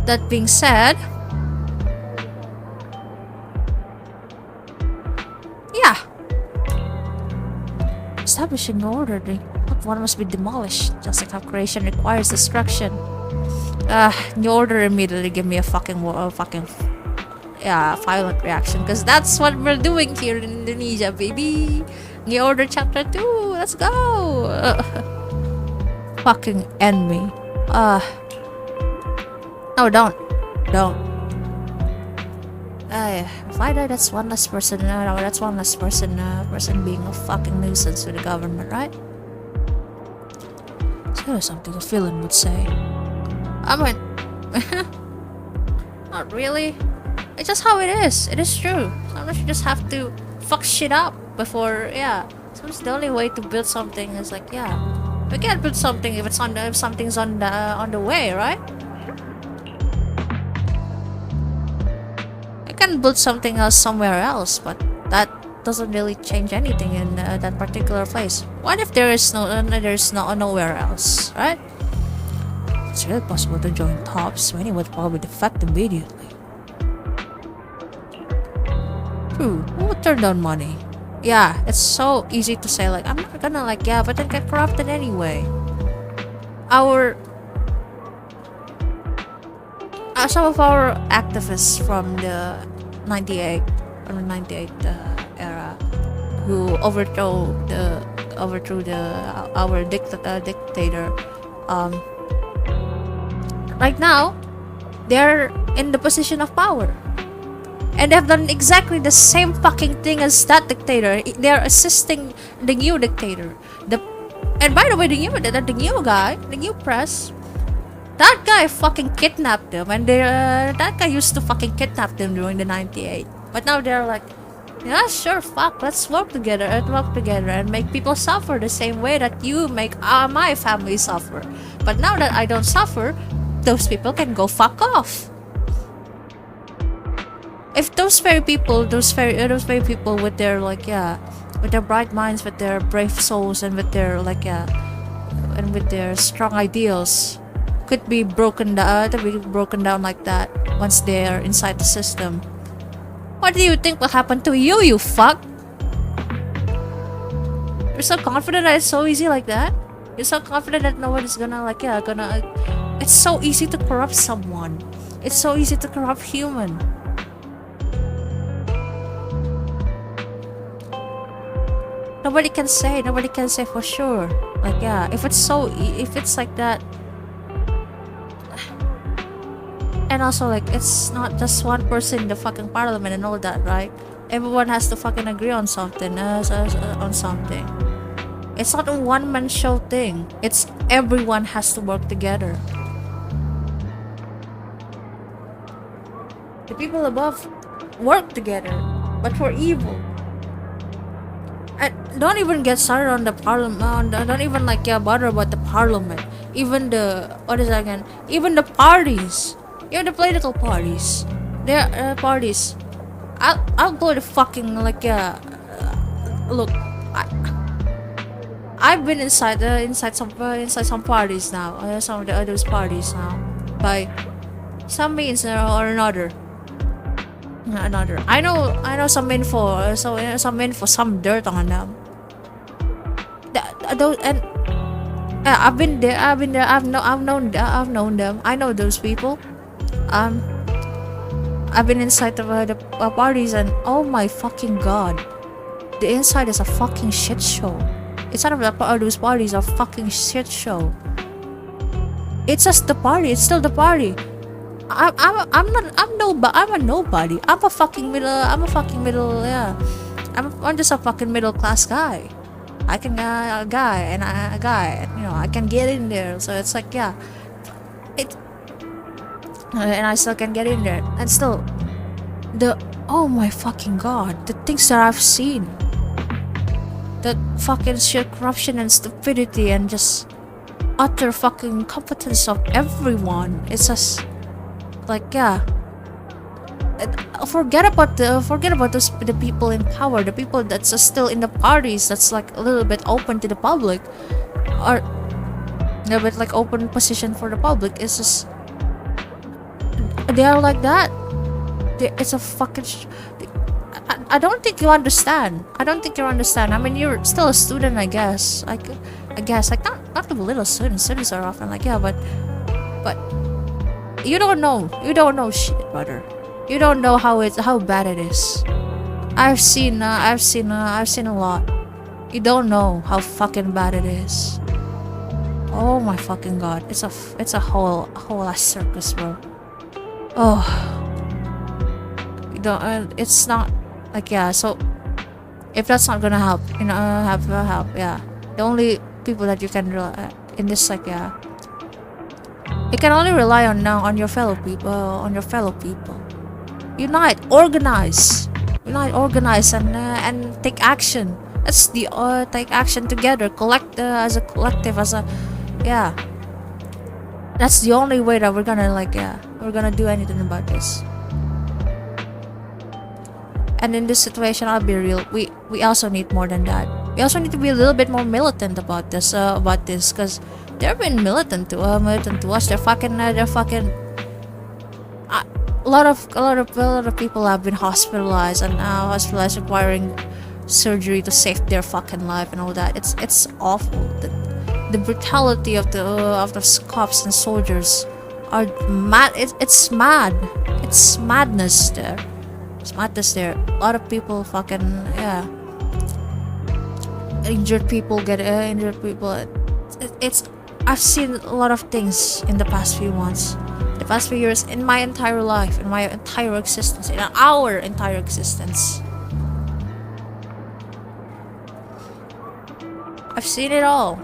That being said, yeah. Establishing order, one must be demolished, just like how creation requires destruction. New Order immediately give me a violent reaction, because that's what we're doing here in Indonesia, baby. New Order Chapter 2, let's go! Fucking end me. No, don't. If I die, that's one less person. That's one less person being a fucking nuisance to the government, right? So there's something a villain would say. I mean, not really. It's just how it is. It is true. Sometimes you just have to fuck shit up before, yeah. Sometimes the only way to build something is like, yeah, we can't build something if something's on the way, right? I can build something else somewhere else, but that doesn't really change anything in that particular place. What if there's nowhere else, right? It's really possible to join tops. Many would probably defect immediately. True, who would turn down money? yeah, it's so easy to say like I'm not gonna like yeah, but then get corrupted anyway. Our some of our activists from the 98 era who overthrew our dictator right now they're in the position of power. And they've done exactly the same fucking thing as that dictator. They're assisting the new dictator. And by the way, the new guy, the new press, that guy fucking kidnapped them. And that guy used to fucking kidnap them during the 98. But now they're like, yeah, sure, fuck, let's work together and make people suffer the same way that you make my family suffer. But now that I don't suffer, those people can go fuck off. If those very people with their like yeah, with their bright minds, with their brave souls, and with their like yeah, and with their strong ideals, could be broken down like that once they are inside the system, what do you think will happen to you? You fuck! You're so confident that it's so easy like that. You're so confident that nobody's gonna like yeah gonna. It's so easy to corrupt someone. It's so easy to corrupt human. Nobody can say for sure. Like yeah, if it's like that. And also like it's not just one person in the fucking parliament and all that, right? Everyone has to fucking agree on something. On something. It's not a one-man show thing. It's everyone has to work together. The people above work together, but for evil. Don't even get started on the parliament. Don't even like yeah bother about the parliament. Even the even the parties. Even the political parties. Their parties. I'll go to fucking like yeah. Look, I've been inside some parties now. Some of the others parties now by some means or another. I know some info. Some dirt on them. I've been there. I've known them. I know those people. I've been inside the parties and oh my fucking god, the inside is a fucking shit show. Inside of those parties a fucking shit show. It's just the party. It's still the party. I'm a nobody. I'm a fucking middle. Yeah. I'm just a fucking middle class guy. I can a guy. You know, I can get in there. So it's like yeah, and I still can get in there. And still, oh my fucking god, the things that I've seen, the fucking sheer corruption and stupidity and just utter fucking incompetence of everyone. It's just like yeah. Forget about the people in power, the people that's still in the parties, that's like a little bit open to the public, or a little bit like open position for the public. It's just they are like that. It's a fucking. I don't think you understand. I mean, you're still a student, I guess. I guess like not the little students. Students are often like yeah, but you don't know shit, brother. You don't know how bad it is. I've seen a lot. You don't know how fucking bad it is. Oh my fucking god! It's a whole ass circus, bro. Oh, you don't. It's not like yeah. So if that's not gonna help, you know, help. Yeah, the only people that you can rely in this like yeah, you can only rely on now on your fellow people. Unite, organize, and take action. That's the take action together, as a collective, yeah. That's the only way that we're gonna do anything about this. And in this situation, I'll be real. We also need more than that. We also need to be a little bit more militant about this, because they've been militant to us. They're fucking. A lot of people have been hospitalized and now requiring surgery to save their fucking life and all that. It's awful. The brutality of the cops and soldiers are mad. It's mad. It's madness there. It's madness there. A lot of people fucking injured people get injured people. It's I've seen a lot of things in the past few months, the past few years, in my entire life, in my entire existence, in our entire existence. I've seen it all,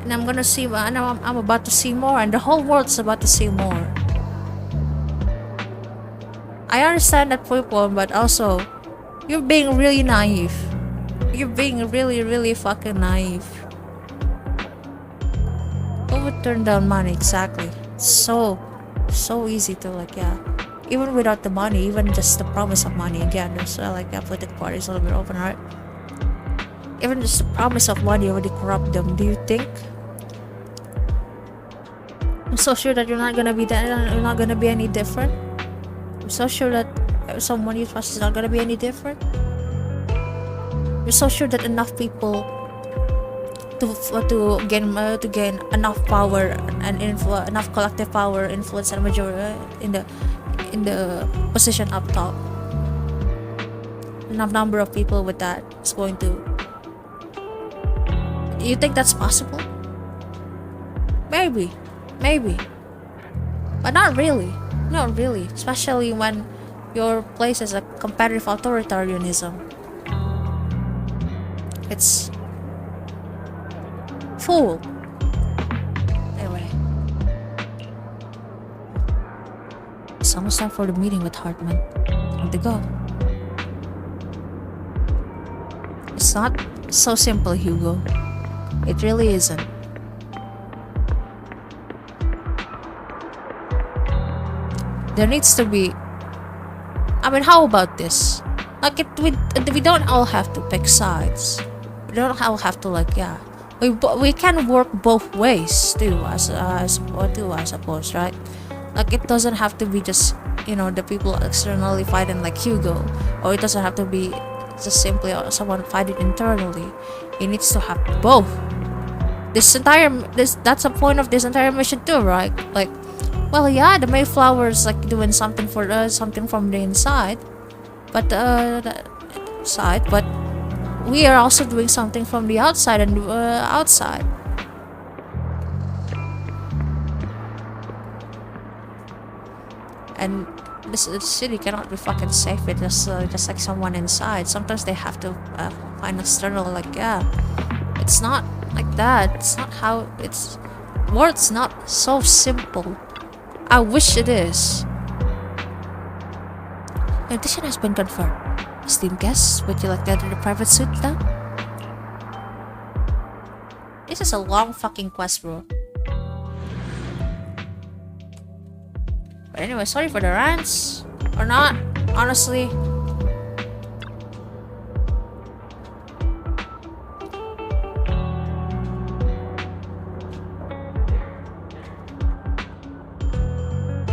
and I'm gonna see. I'm about to see more, and the whole world's about to see more. I understand that people, but also, you're being really naive. You're being really, really fucking naive. Who would turn down money exactly? So easy to even without the money, even just the promise of money. Again, there's political parties a little bit open, right? Even just the promise of money already corrupt them. Do you think? I'm so sure that you're not gonna be any different. I'm so sure that someone you trust is not gonna be any different. You're so sure that enough people to gain enough power and enough collective power, influence, and majority in the position up top. Enough number of people with that is going to. You think that's possible? Maybe, but not really. Not really, especially when your place is a competitive authoritarianism. It's fool. Anyway, it's almost time for the meeting with Hartman. Time to go. It's not so simple, Hugo. It really isn't. There needs to be. I mean, how about this? We don't all have to pick sides. We don't all have to we can work both ways too, as I suppose, right? It doesn't have to be just the people externally fighting like Hugo, or it doesn't have to be just simply someone fighting internally. It needs to have both. That's the point of this entire mission too, right? The Mayflower's doing something something from the inside, but but we are also doing something from the outside and outside. And this city cannot be fucking safe with just like someone inside. Sometimes they have to find external. It's not like that. It's not how it's. World's not so simple. I wish it is. Addition has been confirmed. Esteemed guests, would you like to enter the private suite now? This is a long fucking quest, bro. But anyway, sorry for the rants. Or not, honestly.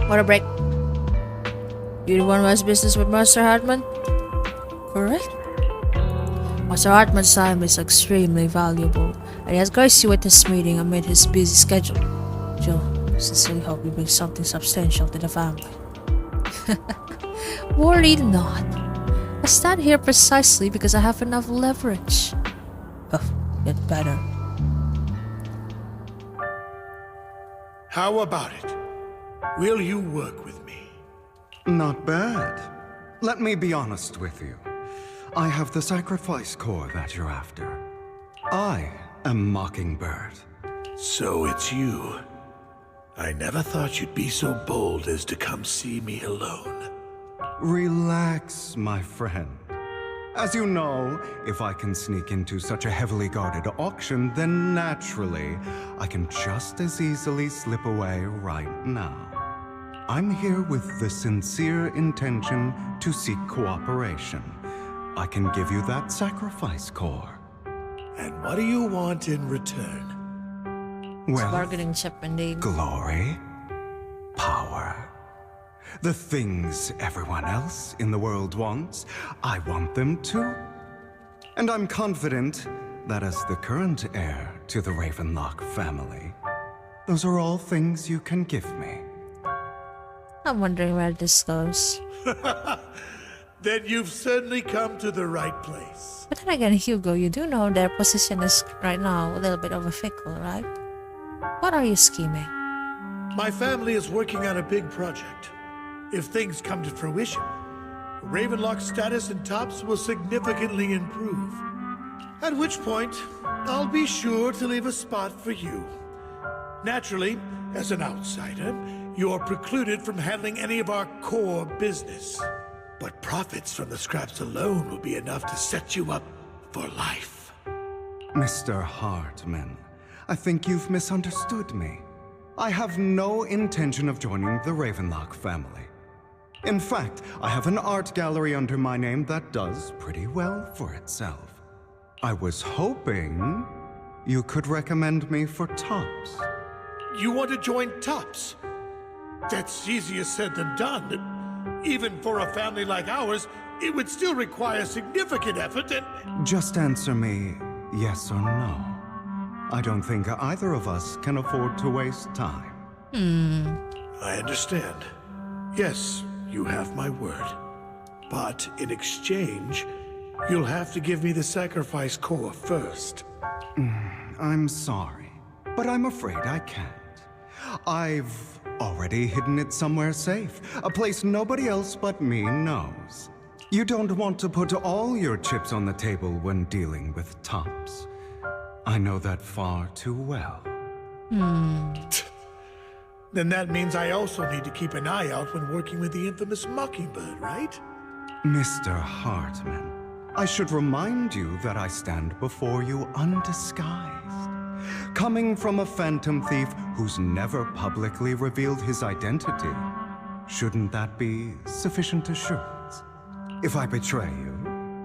What a break. You're the one who has business with Master Hartman? Correct? Master Hartman's time is extremely valuable, and he has graced you with this meeting amid his busy schedule. Joe, sincerely hope you bring something substantial to the family. Worry not. I stand here precisely because I have enough leverage. Oh, yet better.
How about it? Will you work with me?
Not bad. Let me be honest with you. I have the sacrifice core that you're after. I am Mockingbird.
So it's you. I never thought you'd be so bold as to come see me alone.
Relax, my friend. As you know, if I can sneak into such a heavily guarded auction, then naturally, I can just as easily slip away right now. I'm here with the sincere intention to seek cooperation. I can give you that sacrifice core.
And what do you want in return?
Well,
bargaining chip indeed.
Glory, power. The things everyone else in the world wants, I want them too. And I'm confident that as the current heir to the Ravenlock family, those are all things you can give me.
I'm wondering where this goes.
Then you've certainly come to the right place.
But then again, Hugo, you do know their position is right now a little bit of a fickle, right? What are you scheming?
My family is working on a big project. If things come to fruition, Ravenlock's status in Tops will significantly improve. At which point, I'll be sure to leave a spot for you. Naturally, as an outsider, you're precluded from handling any of our core business. But profits from the scraps alone will be enough to set you up for life.
Mr. Hartman, I think you've misunderstood me. I have no intention of joining the Ravenlock family. In fact, I have an art gallery under my name that does pretty well for itself. I was hoping you could recommend me for Tops.
You want to join Tops? That's easier said than done. Even for a family like ours, it would still require significant effort and...
Just answer me yes or no. I don't think either of us can afford to waste time.
I understand. Yes, you have my word. But in exchange, you'll have to give me the sacrifice core first.
I'm sorry, but I'm afraid I can't. I've already hidden it somewhere safe, a place nobody else but me knows. You don't want to put all your chips on the table when dealing with Tops. I know that far too well.
Then that means I also need to keep an eye out when working with the infamous Mockingbird, right?
Mr. Hartman, I should remind you that I stand before you undisguised. Coming from a phantom thief who's never publicly revealed his identity, shouldn't that be sufficient assurance? If I betray you,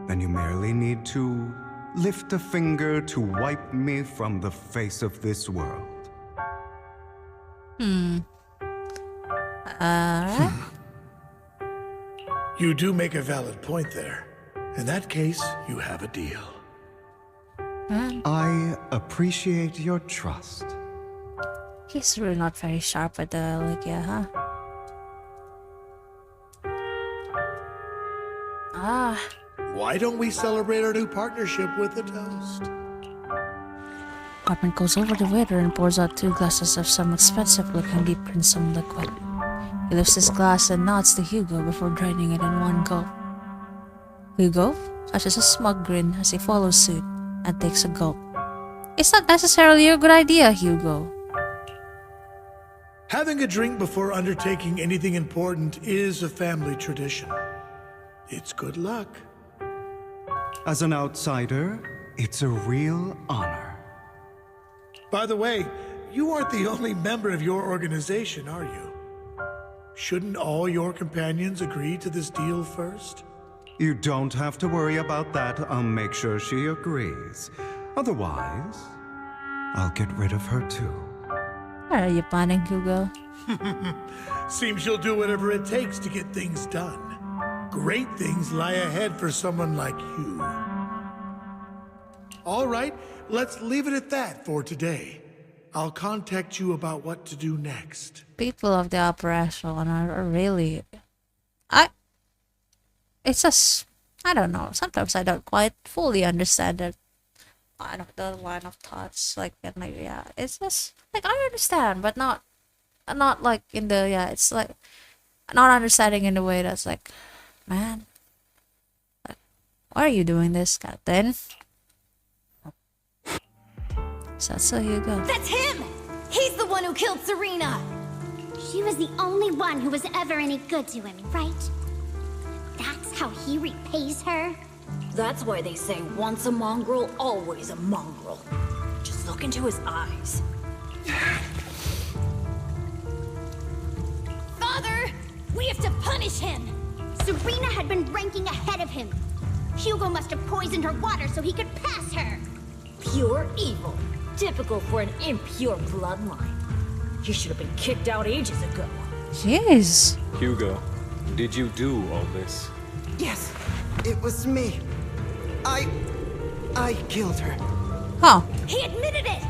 then you merely need to lift a finger to wipe me from the face of this world.
You do make a valid point there. In that case, you have a deal.
I appreciate your trust.
He's really not very sharp at the huh?
Why don't we celebrate our new partnership with a toast?
Hartman goes over the waiter and pours out 2 glasses of some expensive-looking deep crimson liquid. He lifts his glass and nods to Hugo before draining it in one gulp. Hugo flashes a smug grin as he follows suit and takes a gulp. It's not necessarily a good idea, Hugo.
Having a drink before undertaking anything important is a family tradition. It's good luck.
As an outsider, it's a real honor.
By the way, you aren't the only member of your organization, are you? Shouldn't all your companions agree to this deal first?
You don't have to worry about that. I'll make sure she agrees. Otherwise, I'll get rid of her too.
What are you planning, Hugo?
Seems you'll do whatever it takes to get things done. Great things lie ahead for someone like you. All right, let's leave it at that for today. I'll contact you about what to do next.
People of the upper echelon are really... It's just... I don't know. Sometimes I don't quite fully understand the line of thoughts. Yeah, it's just... I understand, but not like in the... Yeah, it's like... Not understanding in the way that's like... Man... why are you doing this, Captain? So you go.
That's him! He's the one who killed Serena! She was the only one who was ever any good to him, right? That's how he repays her?
That's why they say once a mongrel, always a mongrel. Just look into his eyes.
Father! We have to punish him! Serena had been ranking ahead of him. Hugo must have poisoned her water so he could pass her.
Pure evil. Typical for an impure bloodline. You should have been kicked out ages ago.
Jeez.
Hugo, did you do all this?
Yes, it was me. I killed her.
Huh.
He admitted it!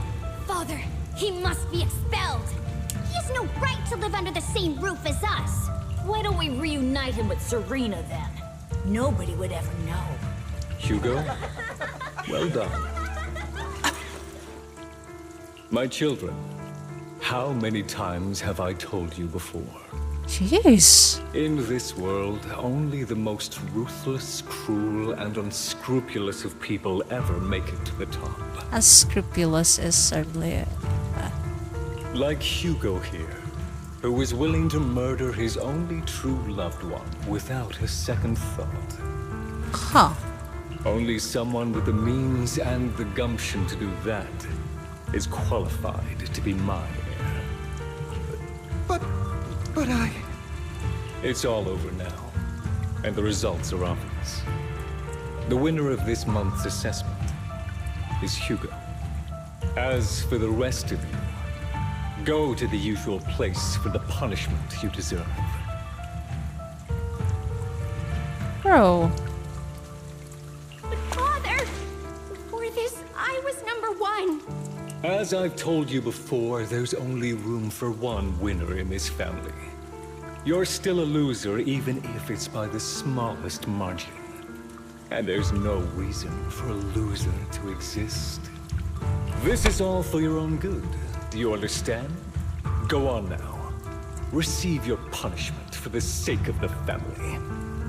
Father, he must be expelled. He has no right to live under the same roof as us. Why don't we reunite him with Serena then? Nobody would ever know.
Hugo, well done. My children, how many times have I told you before?
Jeez.
In this world, only the most ruthless, cruel, and unscrupulous of people ever make it to the top.
Unscrupulous is certainly
like Hugo here, who was willing to murder his only true loved one without a second thought.
Huh.
Only someone with the means and the gumption to do that is qualified to be my heir.
But I...
It's all over now, and the results are obvious. The winner of this month's assessment is Hugo. As for the rest of you, go to the usual place for the punishment you deserve.
Bro.
But Father, for this, I was #1.
As I've told you before, there's only room for one winner in this family. You're still a loser, even if it's by the smallest margin. And there's no reason for a loser to exist. This is all for your own good. Do you understand? Go on now. Receive your punishment for the sake of the family.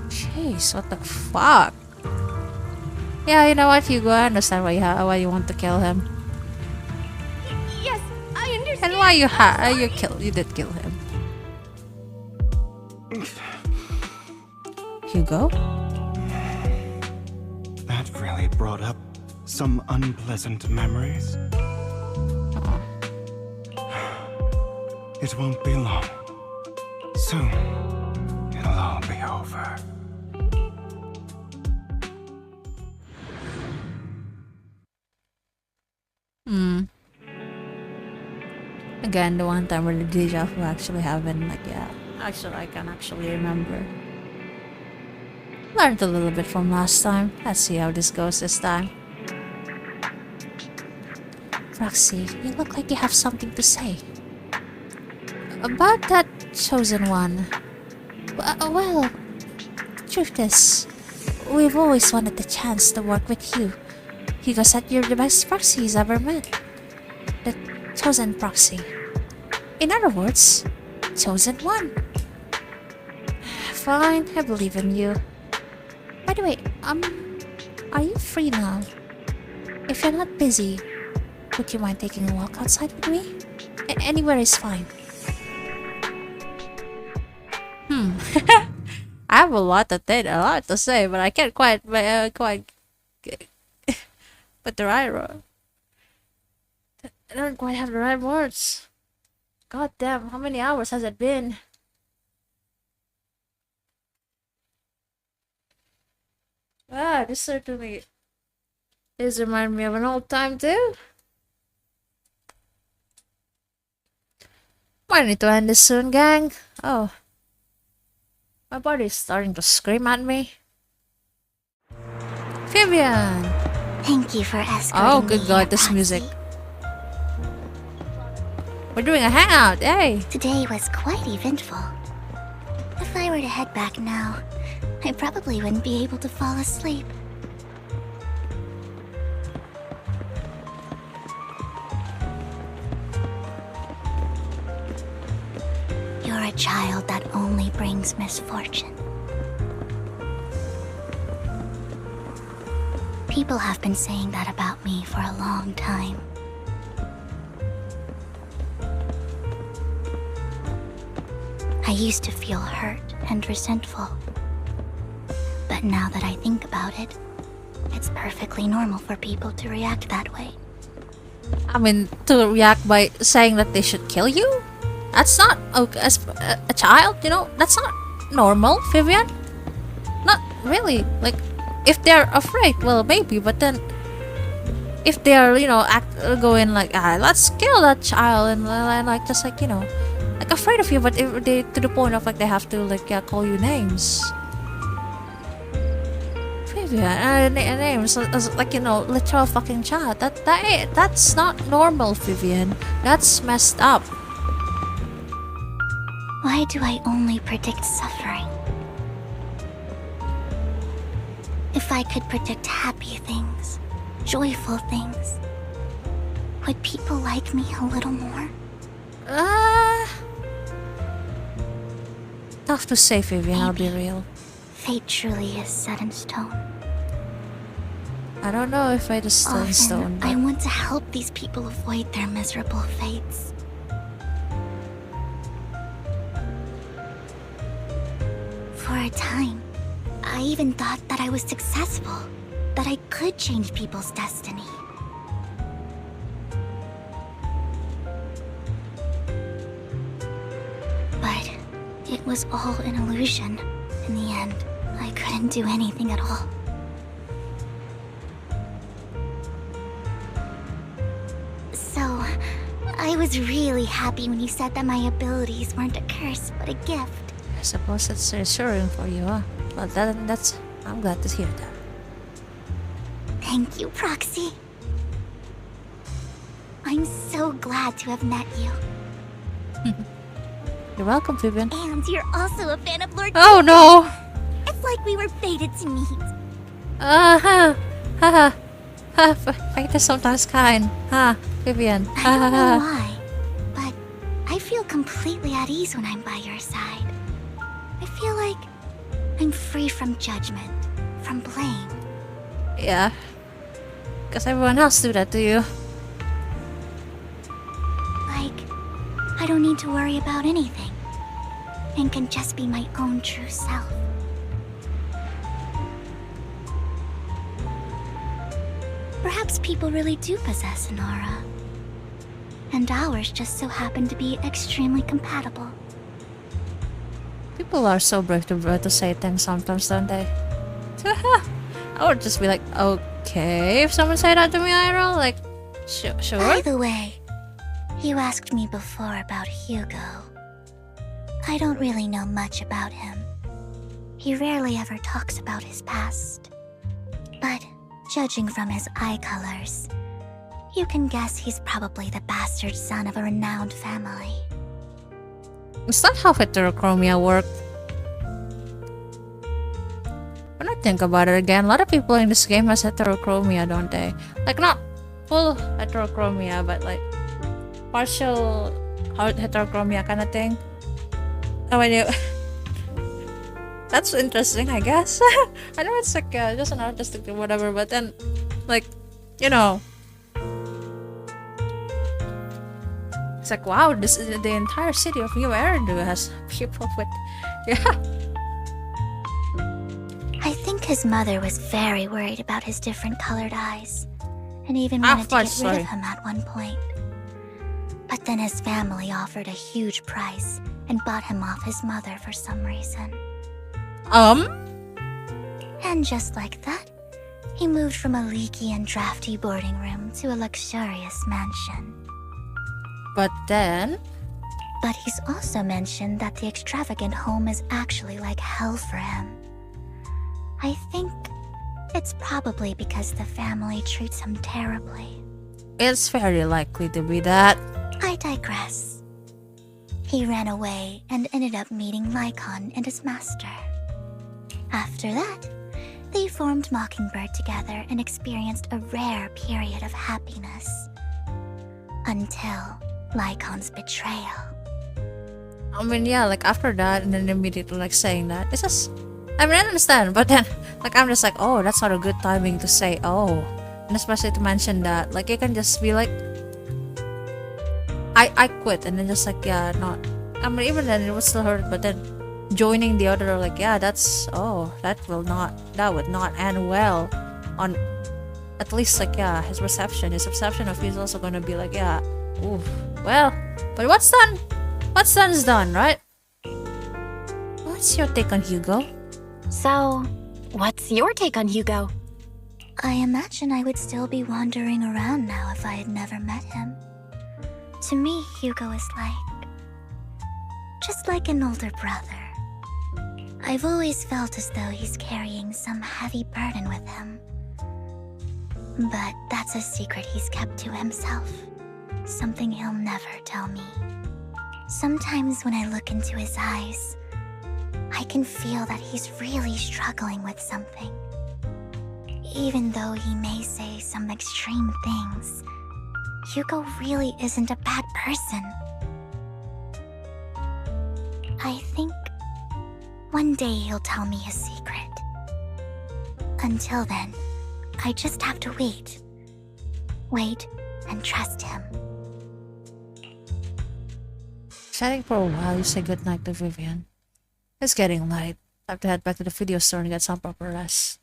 Jeez, what the fuck? Yeah, you know what, Hugo, I understand why you want to kill him.
Yes, I understand.
And why you did kill him. Hugo?
That really brought up some unpleasant memories. It won't be long. Soon, it'll all be over.
Again, the one time where the deja vu actually happened, like, yeah. Actually, I can actually remember. Learned a little bit from last time. Let's see how this goes this time. Roxy, you look like you have something to say. About that chosen one. Well, truth is, we've always wanted the chance to work with you. Hugo said you're the best proxy he's ever met. The chosen proxy. In other words, chosen one. Fine, I believe in you. By the way, are you free now? If you're not busy, would you mind taking a walk outside with me? Anywhere is fine. I have a lot to say, but I can't quite put the right word. I don't quite have the right words. God damn, how many hours has it been? This certainly does remind me of an old time too. Might need to end this soon, gang. Oh. My body is starting to scream at me. Vivian!
Thank you for escorting
Oh, good
me
god,
here,
this
Proxy.
music. We're doing a hangout, yay!
Today was quite eventful. If I were to head back now, I probably wouldn't be able to fall asleep. You're a child that only brings misfortune. People have been saying that about me for a long time. I used to feel hurt and resentful. But now that I think about it, it's perfectly normal for people to react that way.
I mean, to react by saying that they should kill you? That's not okay. As a child, you know, that's not normal, Vivian. Not really. Like, if they're afraid, well, maybe, but then if they're, you know, going like, let's kill that child, and like, just like, you know, like afraid of you, but if they to the point of like they have to like call you names. Vivian, names as like literal fucking chat. That's not normal, Vivian. That's messed up.
Why do I only predict suffering? If I could predict happy things, joyful things, would people like me a little more?
Tough to say, Vivian, I'll be real.
Fate truly is set in stone.
I don't know if fate is still in stone.
I want to help these people avoid their miserable fates. For a time, I even thought that I was successful, that I could change people's destiny. But it was all an illusion. In the end, I couldn't do anything at all. So, I was really happy when you said that my abilities weren't a curse, but a gift.
I suppose that's reassuring for you, huh? Well, that's... I'm glad to hear that.
Thank you, Proxy. I'm so glad to have met you.
You're welcome, Vivian.
And you're also a fan of Lord
Oh
King.
no!
It's like we were fated to meet.
Fate is sometimes kind. Vivian.
I don't know why, but I feel completely at ease when I'm by your side. I feel like I'm free from judgment, from blame.
Yeah. Because everyone else do that to you.
Like, I don't need to worry about anything, and can just be my own true self. Perhaps people really do possess an aura, and ours just so happen to be extremely compatible.
People are so brave to say things sometimes, don't they? I would just be like, okay, if someone said that to me, IRL, like, sure.
By the way, you asked me before about Hugo. I don't really know much about him. He rarely ever talks about his past. But judging from his eye colors, you can guess he's probably the bastard son of a renowned family.
Is that how heterochromia worked? When I think about it again, a lot of people in this game has heterochromia, don't they? Like, not full heterochromia, but like partial heterochromia kind of thing. Oh, I knew. That's interesting, I guess. I know it's like just an artistic thing, whatever, but then, like, you know, it's like, wow, this is the entire city of New Eridu has people with, yeah.
I think his mother was very worried about his different colored eyes, and even wanted to get rid of him at one point. But then his family offered a huge price and bought him off his mother for some reason. And just like that, he moved from a leaky and drafty boarding room to a luxurious mansion.
But
he's also mentioned that the extravagant home is actually like hell for him. I think it's probably because the family treats him terribly.
It's very likely to be that.
I digress. He ran away and ended up meeting Lycon and his master. After that, they formed Mockingbird together and experienced a rare period of happiness. Until Lycon's betrayal.
I mean, yeah, like after that, and then immediately like saying that, it's just, I mean, I understand, but then, like, I'm just like, oh, that's not a good timing to say, oh. And especially to mention that, like, you can just be like, I quit, and then just like, yeah, not, I mean, even then it would still hurt, but then joining the other, like, yeah, that's, oh, that would not end well on, at least, like, yeah, his reception of you is also gonna be like, yeah, oof, well, but what's done is done, right? What's your take on Hugo?
So, what's your take on Hugo?
I imagine I would still be wandering around now if I had never met him. To me, Hugo is like just like an older brother. I've always felt as though he's carrying some heavy burden with him. But that's a secret he's kept to himself. Something he'll never tell me. Sometimes when I look into his eyes, I can feel that he's really struggling with something. Even though he may say some extreme things, Hugo really isn't a bad person. I think one day he'll tell me his secret. Until then, I just have to wait. Wait and trust him.
Chatting for a while, you say goodnight to Vivian. It's getting late. I have to head back to the video store and get some proper rest.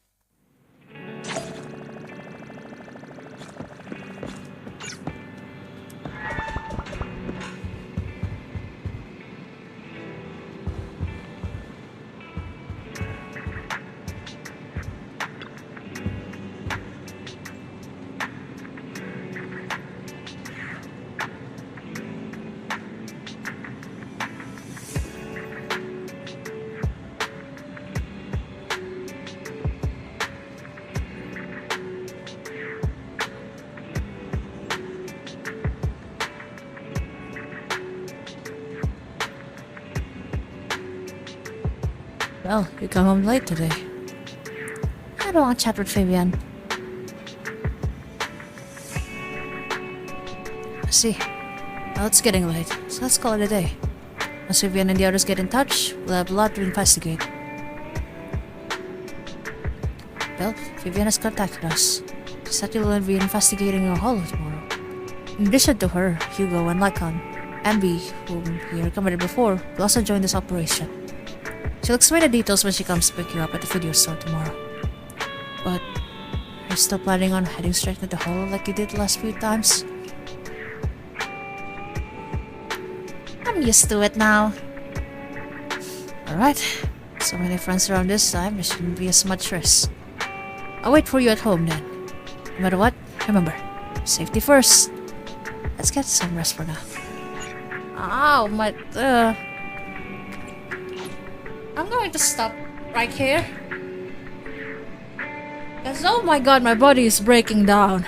Well, you come home late today. I don't want to chat with Fabian. I see. Well, it's getting late, so let's call it a day. Once Fabian and the others get in touch, we'll have a lot to investigate. Well, Fabian has contacted us. She said he'll be investigating your hollow tomorrow. In addition to her, Hugo and Lycon, Ambi, whom we recommended before, will also join this operation. She'll explain the details when she comes to pick you up at the video store tomorrow. But, are you still planning on heading straight to the hole like you did the last few times? I'm used to it now. Alright, so many friends around this time, it shouldn't be as much risk. I'll wait for you at home then. No matter what, remember, safety first. Let's get some rest for now. Ow, my... I'm going to stop right here. Because oh my god, my body is breaking down.